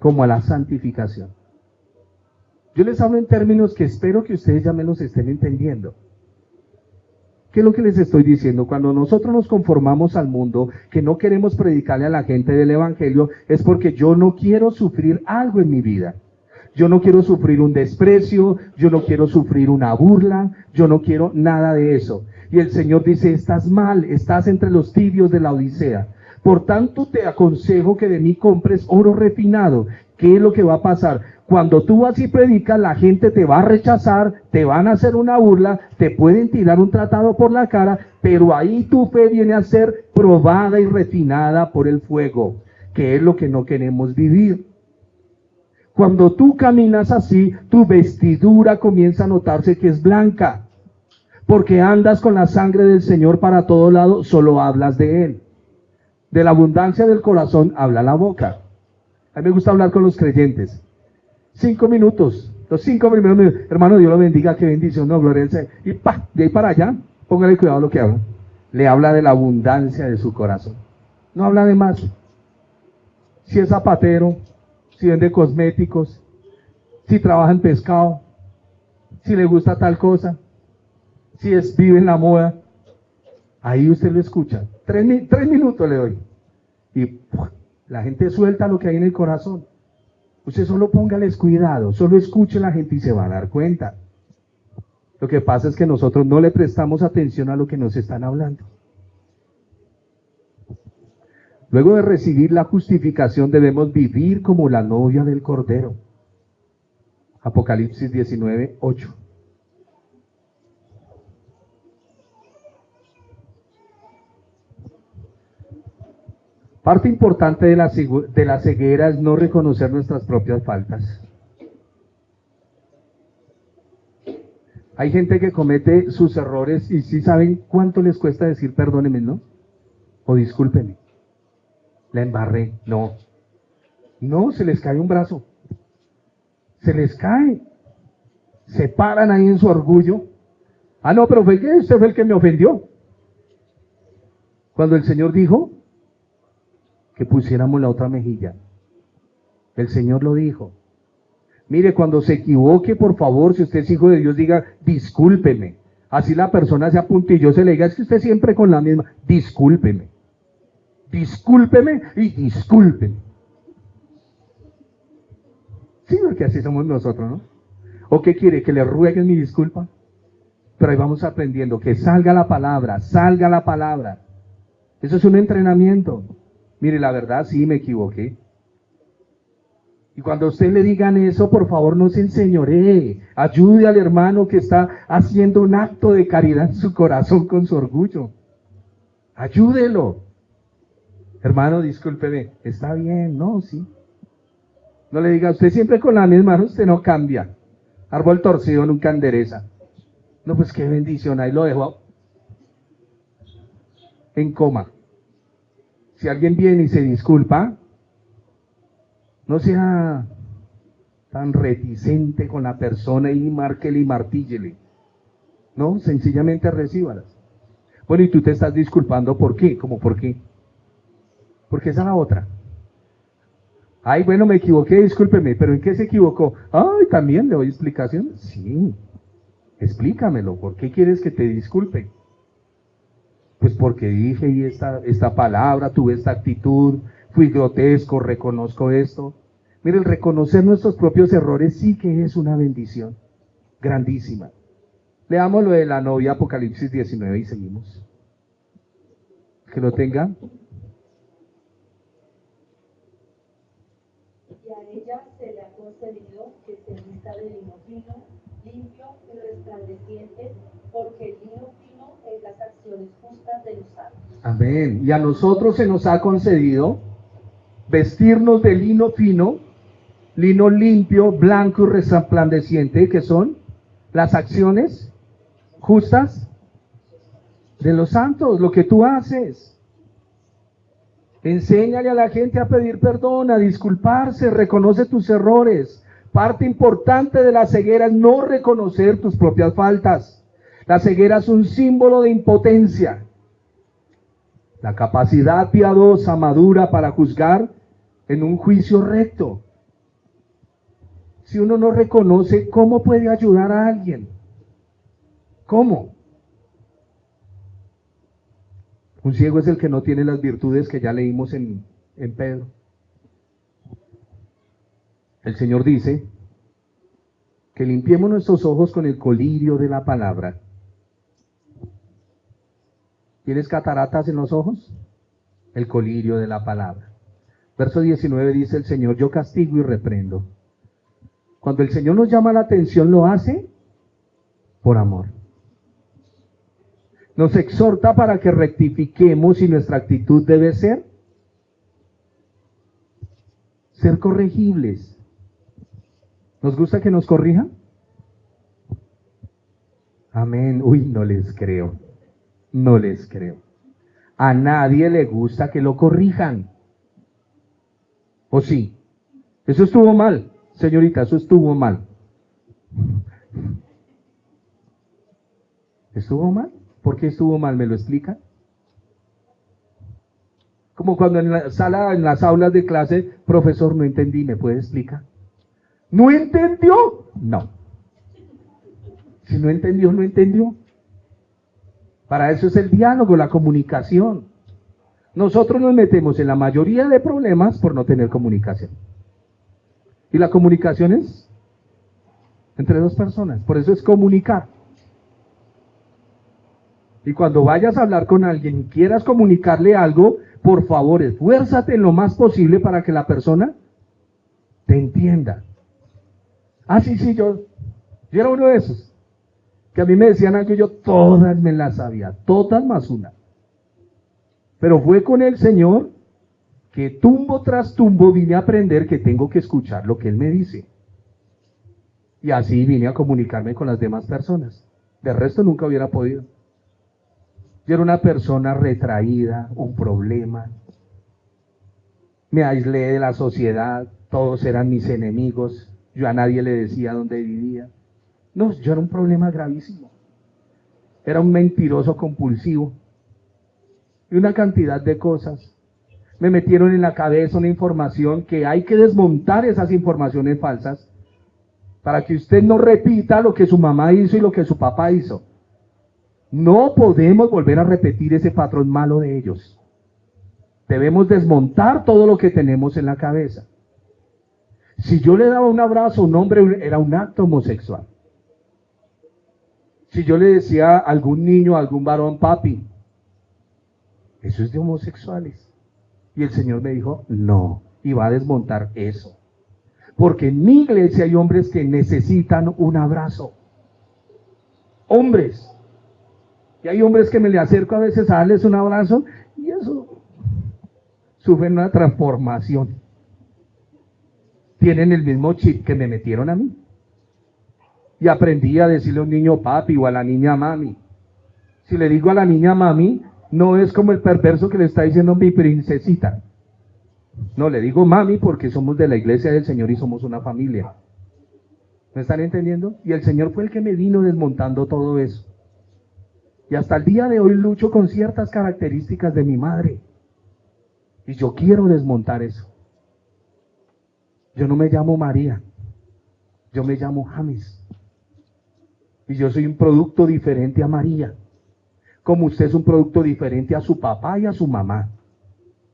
como a la santificación. Yo les hablo en términos que espero que ustedes ya me los estén entendiendo. ¿Qué es lo que les estoy diciendo? Cuando nosotros nos conformamos al mundo, que no queremos predicarle a la gente del evangelio, es porque yo no quiero sufrir algo en mi vida. Yo no quiero sufrir un desprecio, yo no quiero sufrir una burla, yo no quiero nada de eso. Y el Señor dice, estás mal, estás entre los tibios de la Odisea. Por tanto, te aconsejo que de mí compres oro refinado. ¿Qué es lo que va a pasar? Cuando tú vas y predicas, la gente te va a rechazar, te van a hacer una burla, te pueden tirar un tratado por la cara, pero ahí tu fe viene a ser probada y refinada por el fuego, que es lo que no queremos vivir. Cuando tú caminas así, tu vestidura comienza a notarse que es blanca, porque andas con la sangre del Señor para todo lado, solo hablas de Él. De la abundancia del corazón habla la boca. A mí me gusta hablar con los creyentes. 5 minutos, los 5 primeros minutos, hermano, Dios lo bendiga, qué bendición, no, gloria al Señor. Y de ahí para allá, póngale cuidado a lo que habla. Le habla de la abundancia de su corazón. No habla de más. Si es zapatero, si vende cosméticos, si trabaja en pescado, si le gusta tal cosa, si vive en la moda. Ahí usted lo escucha. 3 minutos le doy. Y ¡puf! La gente suelta lo que hay en el corazón. Usted solo póngales cuidado, solo escuche a la gente y se va a dar cuenta. Lo que pasa es que nosotros no le prestamos atención a lo que nos están hablando. Luego de recibir la justificación debemos vivir como la novia del Cordero. Apocalipsis 19, 8. Parte importante de la ceguera es no reconocer nuestras propias faltas. Hay gente que comete sus errores y sí saben cuánto les cuesta decir perdónenme, ¿no? O discúlpenme. La embarré. No, se les cae un brazo. Se les cae. Se paran ahí en su orgullo. Ah, no, pero usted fue el que me ofendió. Cuando el Señor dijo que pusiéramos la otra mejilla. El Señor lo dijo. Mire, cuando se equivoque, por favor, si usted es hijo de Dios, diga, discúlpeme. Así la persona se apuntillosa, le diga, es que usted siempre con la misma, discúlpeme. Discúlpeme y discúlpeme. Sí, porque así somos nosotros, ¿no? ¿O qué quiere? ¿Que le rueguen mi disculpa? Pero ahí vamos aprendiendo, que salga la palabra, salga la palabra. Eso es un entrenamiento. Mire, la verdad, sí me equivoqué. Y cuando a usted le digan eso, por favor no se enseñoree. Ayude al hermano que está haciendo un acto de caridad en su corazón con su orgullo. Ayúdelo. Hermano, discúlpeme. Está bien, no, sí. No le diga, usted siempre con la misma mano, usted no cambia. Árbol torcido nunca endereza. No, pues qué bendición, ahí lo dejo en coma. Si alguien viene y se disculpa, no sea tan reticente con la persona y márquele y martíllele. No, sencillamente recíbalas. Bueno, y tú te estás disculpando, ¿por qué? ¿Cómo por qué? Porque esa es la otra. Ay, bueno, me equivoqué, discúlpeme, ¿pero en qué se equivocó? Ay, ¿también le doy explicación? Sí, explícamelo, ¿por qué quieres que te disculpe? Pues porque dije y esta palabra, tuve esta actitud, fui grotesco, reconozco esto. Mire, el reconocer nuestros propios errores sí que es una bendición grandísima. Leamos lo de la novia, Apocalipsis 19 y seguimos. Que lo tenga. Y a ella se le ha concedido que se vista de lino fino, limpio y resplandeciente, porque el lino fino es las acciones justas de los santos. Amén. Y a nosotros se nos ha concedido vestirnos de lino fino, lino limpio, blanco y resplandeciente, que son las acciones justas de los santos, lo que tú haces. Enséñale a la gente a pedir perdón, a disculparse, reconoce tus errores. Parte importante de la ceguera es no reconocer tus propias faltas. La ceguera es un símbolo de impotencia. La capacidad piadosa madura para juzgar en un juicio recto. Si uno no reconoce, ¿cómo puede ayudar a alguien? ¿Cómo? Un ciego es el que no tiene las virtudes que ya leímos en Pedro. El Señor dice que limpiemos nuestros ojos con el colirio de la palabra. ¿Tienes cataratas en los ojos? El colirio de la palabra. Verso 19 dice el Señor, yo castigo y reprendo. Cuando el Señor nos llama la atención, lo hace por amor. Nos exhorta para que rectifiquemos y nuestra actitud debe ser corregibles. ¿Nos gusta que nos corrijan? Amén. Uy, no les creo. No les creo. A nadie le gusta que lo corrijan. ¿O sí? Eso estuvo mal, señorita, eso estuvo mal. ¿Estuvo mal? ¿Por qué estuvo mal? ¿Me lo explica? Como cuando en la sala, en las aulas de clase, profesor, no entendí, ¿me puede explicar? ¿No entendió? No. Si no entendió, no entendió. Para eso es el diálogo, la comunicación. Nosotros nos metemos en la mayoría de problemas por no tener comunicación. Y la comunicación es entre dos personas, por eso es comunicar. Y cuando vayas a hablar con alguien y quieras comunicarle algo, por favor, esfuérzate en lo más posible para que la persona te entienda. Ah, sí, yo era uno de esos, que a mí me decían algo y yo todas me las sabía, todas más una. Pero fue con el Señor que tumbo tras tumbo vine a aprender que tengo que escuchar lo que Él me dice. Y así vine a comunicarme con las demás personas. De resto nunca hubiera podido. Yo era una persona retraída, un problema. Me aislé de la sociedad, todos eran mis enemigos, yo a nadie le decía dónde vivía. No, yo era un problema gravísimo. Era un mentiroso compulsivo. Y una cantidad de cosas. Me metieron en la cabeza una información que hay que desmontar esas informaciones falsas para que usted no repita lo que su mamá hizo y lo que su papá hizo. No podemos volver a repetir ese patrón malo de ellos. Debemos desmontar todo lo que tenemos en la cabeza. Si yo le daba un abrazo a un hombre, era un acto homosexual. Si yo le decía a algún niño, a algún varón, papi, eso es de homosexuales. Y el Señor me dijo, no, y va a desmontar eso. Porque en mi iglesia hay hombres que necesitan un abrazo. Hombres. Y hay hombres que me le acerco a veces a darles un abrazo y eso sufren una transformación. Tienen el mismo chip que me metieron a mí. Y aprendí a decirle a un niño papi o a la niña mami. Si le digo a la niña mami, no es como el perverso que le está diciendo mi princesita. No, le digo mami porque somos de la iglesia del Señor y somos una familia. ¿Me están entendiendo? Y el Señor fue el que me vino desmontando todo eso. Y hasta el día de hoy lucho con ciertas características de mi madre. Y yo quiero desmontar eso. Yo no me llamo María. Yo me llamo James. Y yo soy un producto diferente a María. Como usted es un producto diferente a su papá y a su mamá.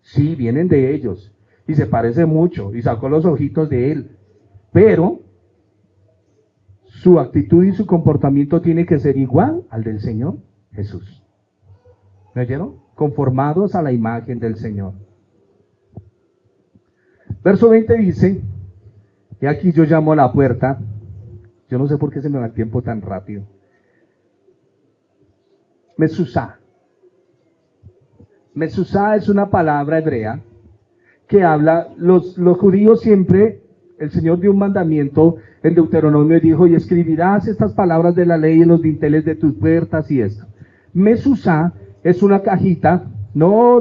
Sí, vienen de ellos. Y se parece mucho. Y sacó los ojitos de él. Pero su actitud y su comportamiento tiene que ser igual al del Señor Jesús. ¿Me oyeron? Conformados a la imagen del Señor. Verso 20 dice, y aquí yo llamo a la puerta. Yo no sé por qué se me va el tiempo tan rápido. Mesuzá. Mesuzá es una palabra hebrea que habla, los judíos siempre, el Señor dio un mandamiento en Deuteronomio y dijo, y escribirás estas palabras de la ley en los dinteles de tus puertas y esto. Mesuzá es una cajita, no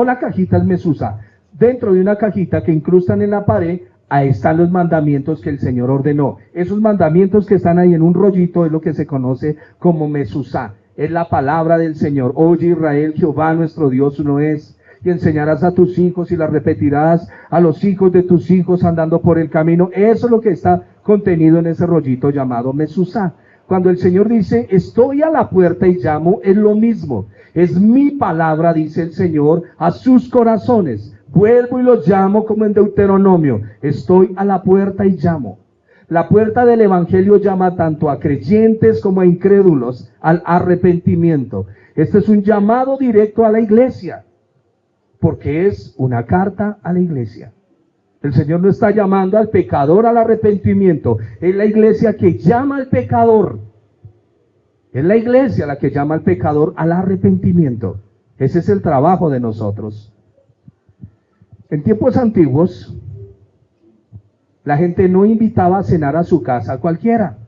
la cajita es mesuzá, dentro de una cajita que incrustan en la pared, ahí están los mandamientos que el Señor ordenó. Esos mandamientos que están ahí en un rollito es lo que se conoce como mesuzá. Es la palabra del Señor. Oye Israel, Jehová nuestro Dios uno es. Y enseñarás a tus hijos y las repetirás a los hijos de tus hijos andando por el camino. Eso es lo que está contenido en ese rollito llamado mesuzá. Cuando el Señor dice, estoy a la puerta y llamo, es lo mismo. Es mi palabra, dice el Señor, a sus corazones. Vuelvo y los llamo como en Deuteronomio. Estoy a la puerta y llamo. La puerta del Evangelio llama tanto a creyentes como a incrédulos al arrepentimiento. Este es un llamado directo a la iglesia, porque es una carta a la iglesia. El Señor no está llamando al pecador al arrepentimiento. Es la iglesia que llama al pecador. Es la iglesia la que llama al pecador al arrepentimiento. Ese es el trabajo de nosotros. En tiempos antiguos, la gente no invitaba a cenar a su casa a cualquiera.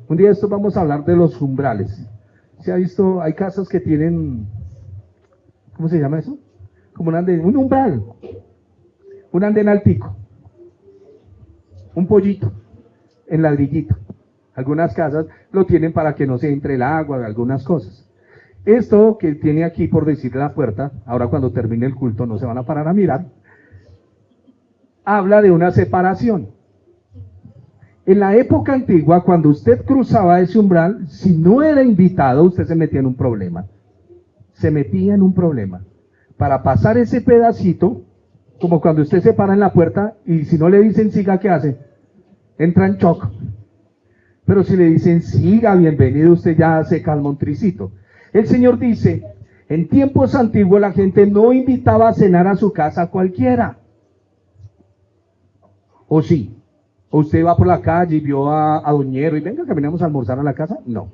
Un día de esto vamos a hablar de los umbrales. ¿Se ha visto? Hay casas que tienen, ¿cómo se llama eso? Como un andén, un umbral, un andén altico, un pollito en ladrillito. Algunas casas lo tienen para que no se entre el agua, algunas cosas. Esto que tiene aquí, por decirle la puerta, ahora cuando termine el culto no se van a parar a mirar. habla de una separación. En la época antigua, cuando usted cruzaba ese umbral, si no era invitado, usted se metía en un problema. Se metía en un problema. Para pasar ese pedacito, como cuando usted se para en la puerta y si no le dicen siga, ¿qué hace? Entra en shock. Pero si le dicen siga, bienvenido, usted ya se calma un tricito. El Señor dice, en tiempos antiguos la gente no invitaba a cenar a su casa a cualquiera. ¿O sí? ¿O usted va por la calle y vio a Doñero y venga, caminamos a almorzar a la casa? No.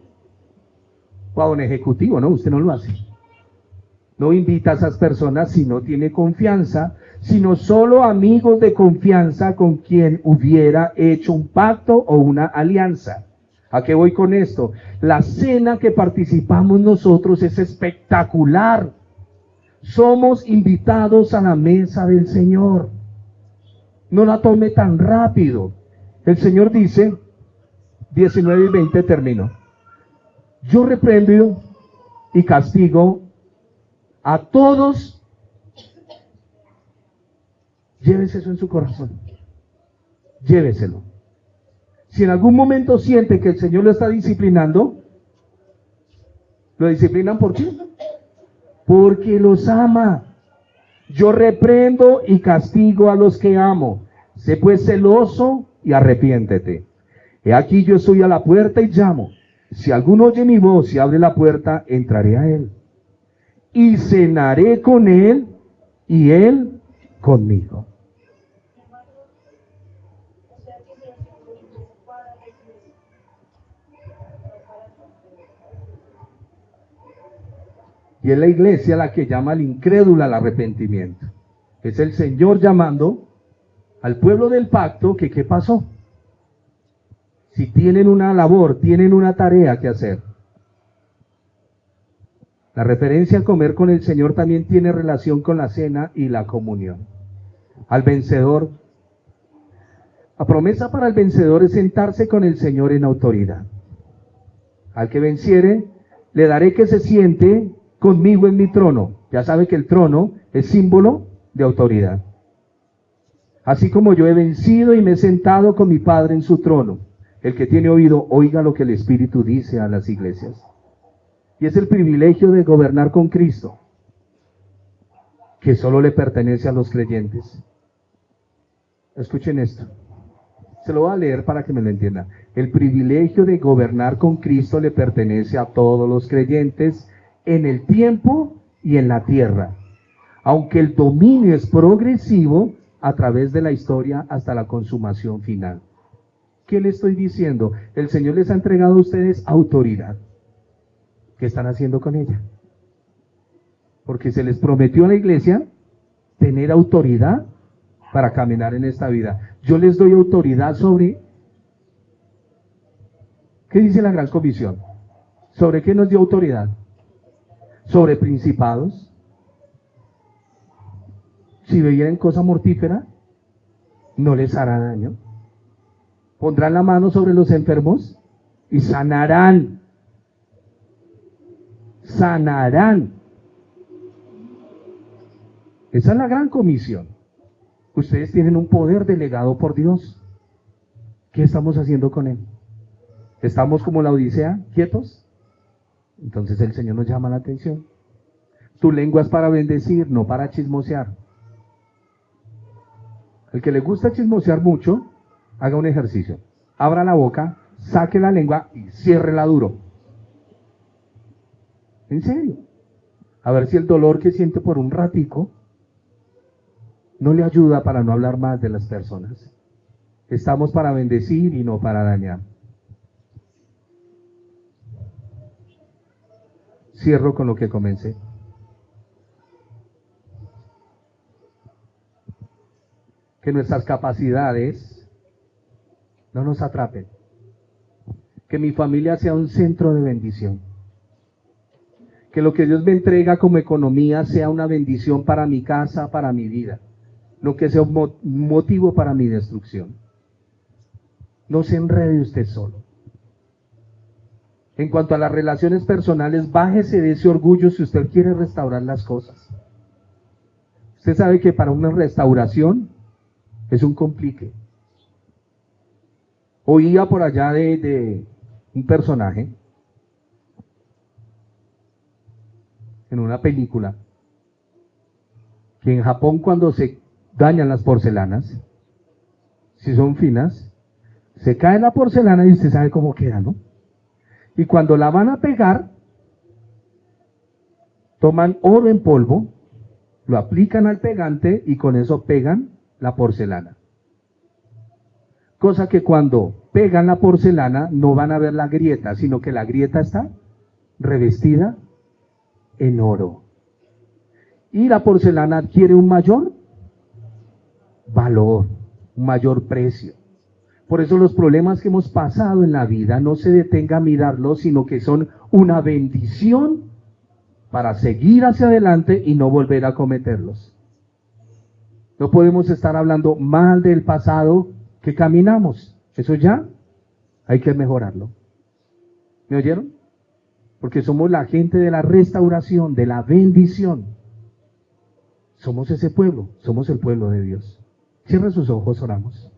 O a don ejecutivo, no, usted no lo hace. No invita a esas personas si no tiene confianza, sino solo amigos de confianza con quien hubiera hecho un pacto o una alianza. ¿A qué voy con esto? La cena que participamos nosotros es espectacular. Somos invitados a la mesa del Señor. No la tome tan rápido. El Señor dice, 19 y 20 termino. Yo reprendo y castigo a todos. Llévese eso en su corazón. Lléveselo. Si en algún momento siente que el Señor lo está disciplinando, ¿lo disciplinan por qué? Porque los ama. Yo reprendo y castigo a los que amo. Sé pues celoso y arrepiéntete. He aquí yo estoy a la puerta y llamo. Si alguno oye mi voz y abre la puerta, entraré a él. Y cenaré con él y él conmigo. Y es la iglesia la que llama al incrédulo al arrepentimiento. Es el Señor llamando al pueblo del pacto que ¿qué pasó? Si tienen una labor, tienen una tarea que hacer. La referencia a comer con el Señor también tiene relación con la cena y la comunión. Al vencedor, la promesa para el vencedor es sentarse con el Señor en autoridad. Al que venciere, le daré que se siente conmigo en mi trono. Ya sabe que el trono es símbolo de autoridad. Así como yo he vencido y me he sentado con mi Padre en su trono. El que tiene oído, oiga lo que el Espíritu dice a las iglesias. Y es el privilegio de gobernar con Cristo, que solo le pertenece a los creyentes. Escuchen esto. Se lo voy a leer para que me lo entiendan. El privilegio de gobernar con Cristo le pertenece a todos los creyentes en el tiempo y en la tierra. Aunque el dominio es progresivo a través de la historia hasta la consumación final. ¿Qué le estoy diciendo? El Señor les ha entregado a ustedes autoridad. ¿Qué están haciendo con ella? Porque se les prometió a la iglesia tener autoridad para caminar en esta vida. Yo les doy autoridad sobre... ¿Qué dice la Gran Comisión? ¿Sobre qué nos dio autoridad? Sobre principados. Si veían cosa mortífera, no les hará daño. Pondrán la mano sobre los enfermos y sanarán. Sanarán. Esa es la Gran Comisión. Ustedes tienen un poder delegado por Dios. ¿Qué estamos haciendo con él? ¿Estamos como la Odisea, quietos? Entonces el Señor nos llama la atención. Tu lengua es para bendecir, no para chismosear. El que le gusta chismosear mucho, haga un ejercicio. Abra la boca, saque la lengua y ciérrela duro. ¿En serio? A ver si el dolor que siente por un ratico no le ayuda para no hablar más de las personas. Estamos para bendecir y no para dañar. Cierro con lo que comencé. Que nuestras capacidades no nos atrapen. Que mi familia sea un centro de bendición. Que lo que Dios me entrega como economía sea una bendición para mi casa, para mi vida. No que sea un motivo para mi destrucción. No se enrede usted solo. En cuanto a las relaciones personales, bájese de ese orgullo si usted quiere restaurar las cosas. Usted sabe que para una restauración Es un complique. Oía por allá de un personaje en una película que en Japón cuando se dañan las porcelanas, si son finas, se cae la porcelana y usted sabe cómo queda, ¿no? Y cuando la van a pegar, toman oro en polvo, lo aplican al pegante y con eso pegan la porcelana. Cosa que cuando pegan la porcelana no van a ver la grieta, sino que la grieta está revestida en oro. Y la porcelana adquiere un mayor valor, un mayor precio. Por eso los problemas que hemos pasado en la vida no se detenga a mirarlos, sino que son una bendición para seguir hacia adelante y no volver a cometerlos. No podemos estar hablando mal del pasado que caminamos. Eso ya hay que mejorarlo. ¿Me oyeron? Porque somos la gente de la restauración, de la bendición. Somos ese pueblo, somos el pueblo de Dios. Cierra sus ojos, oramos.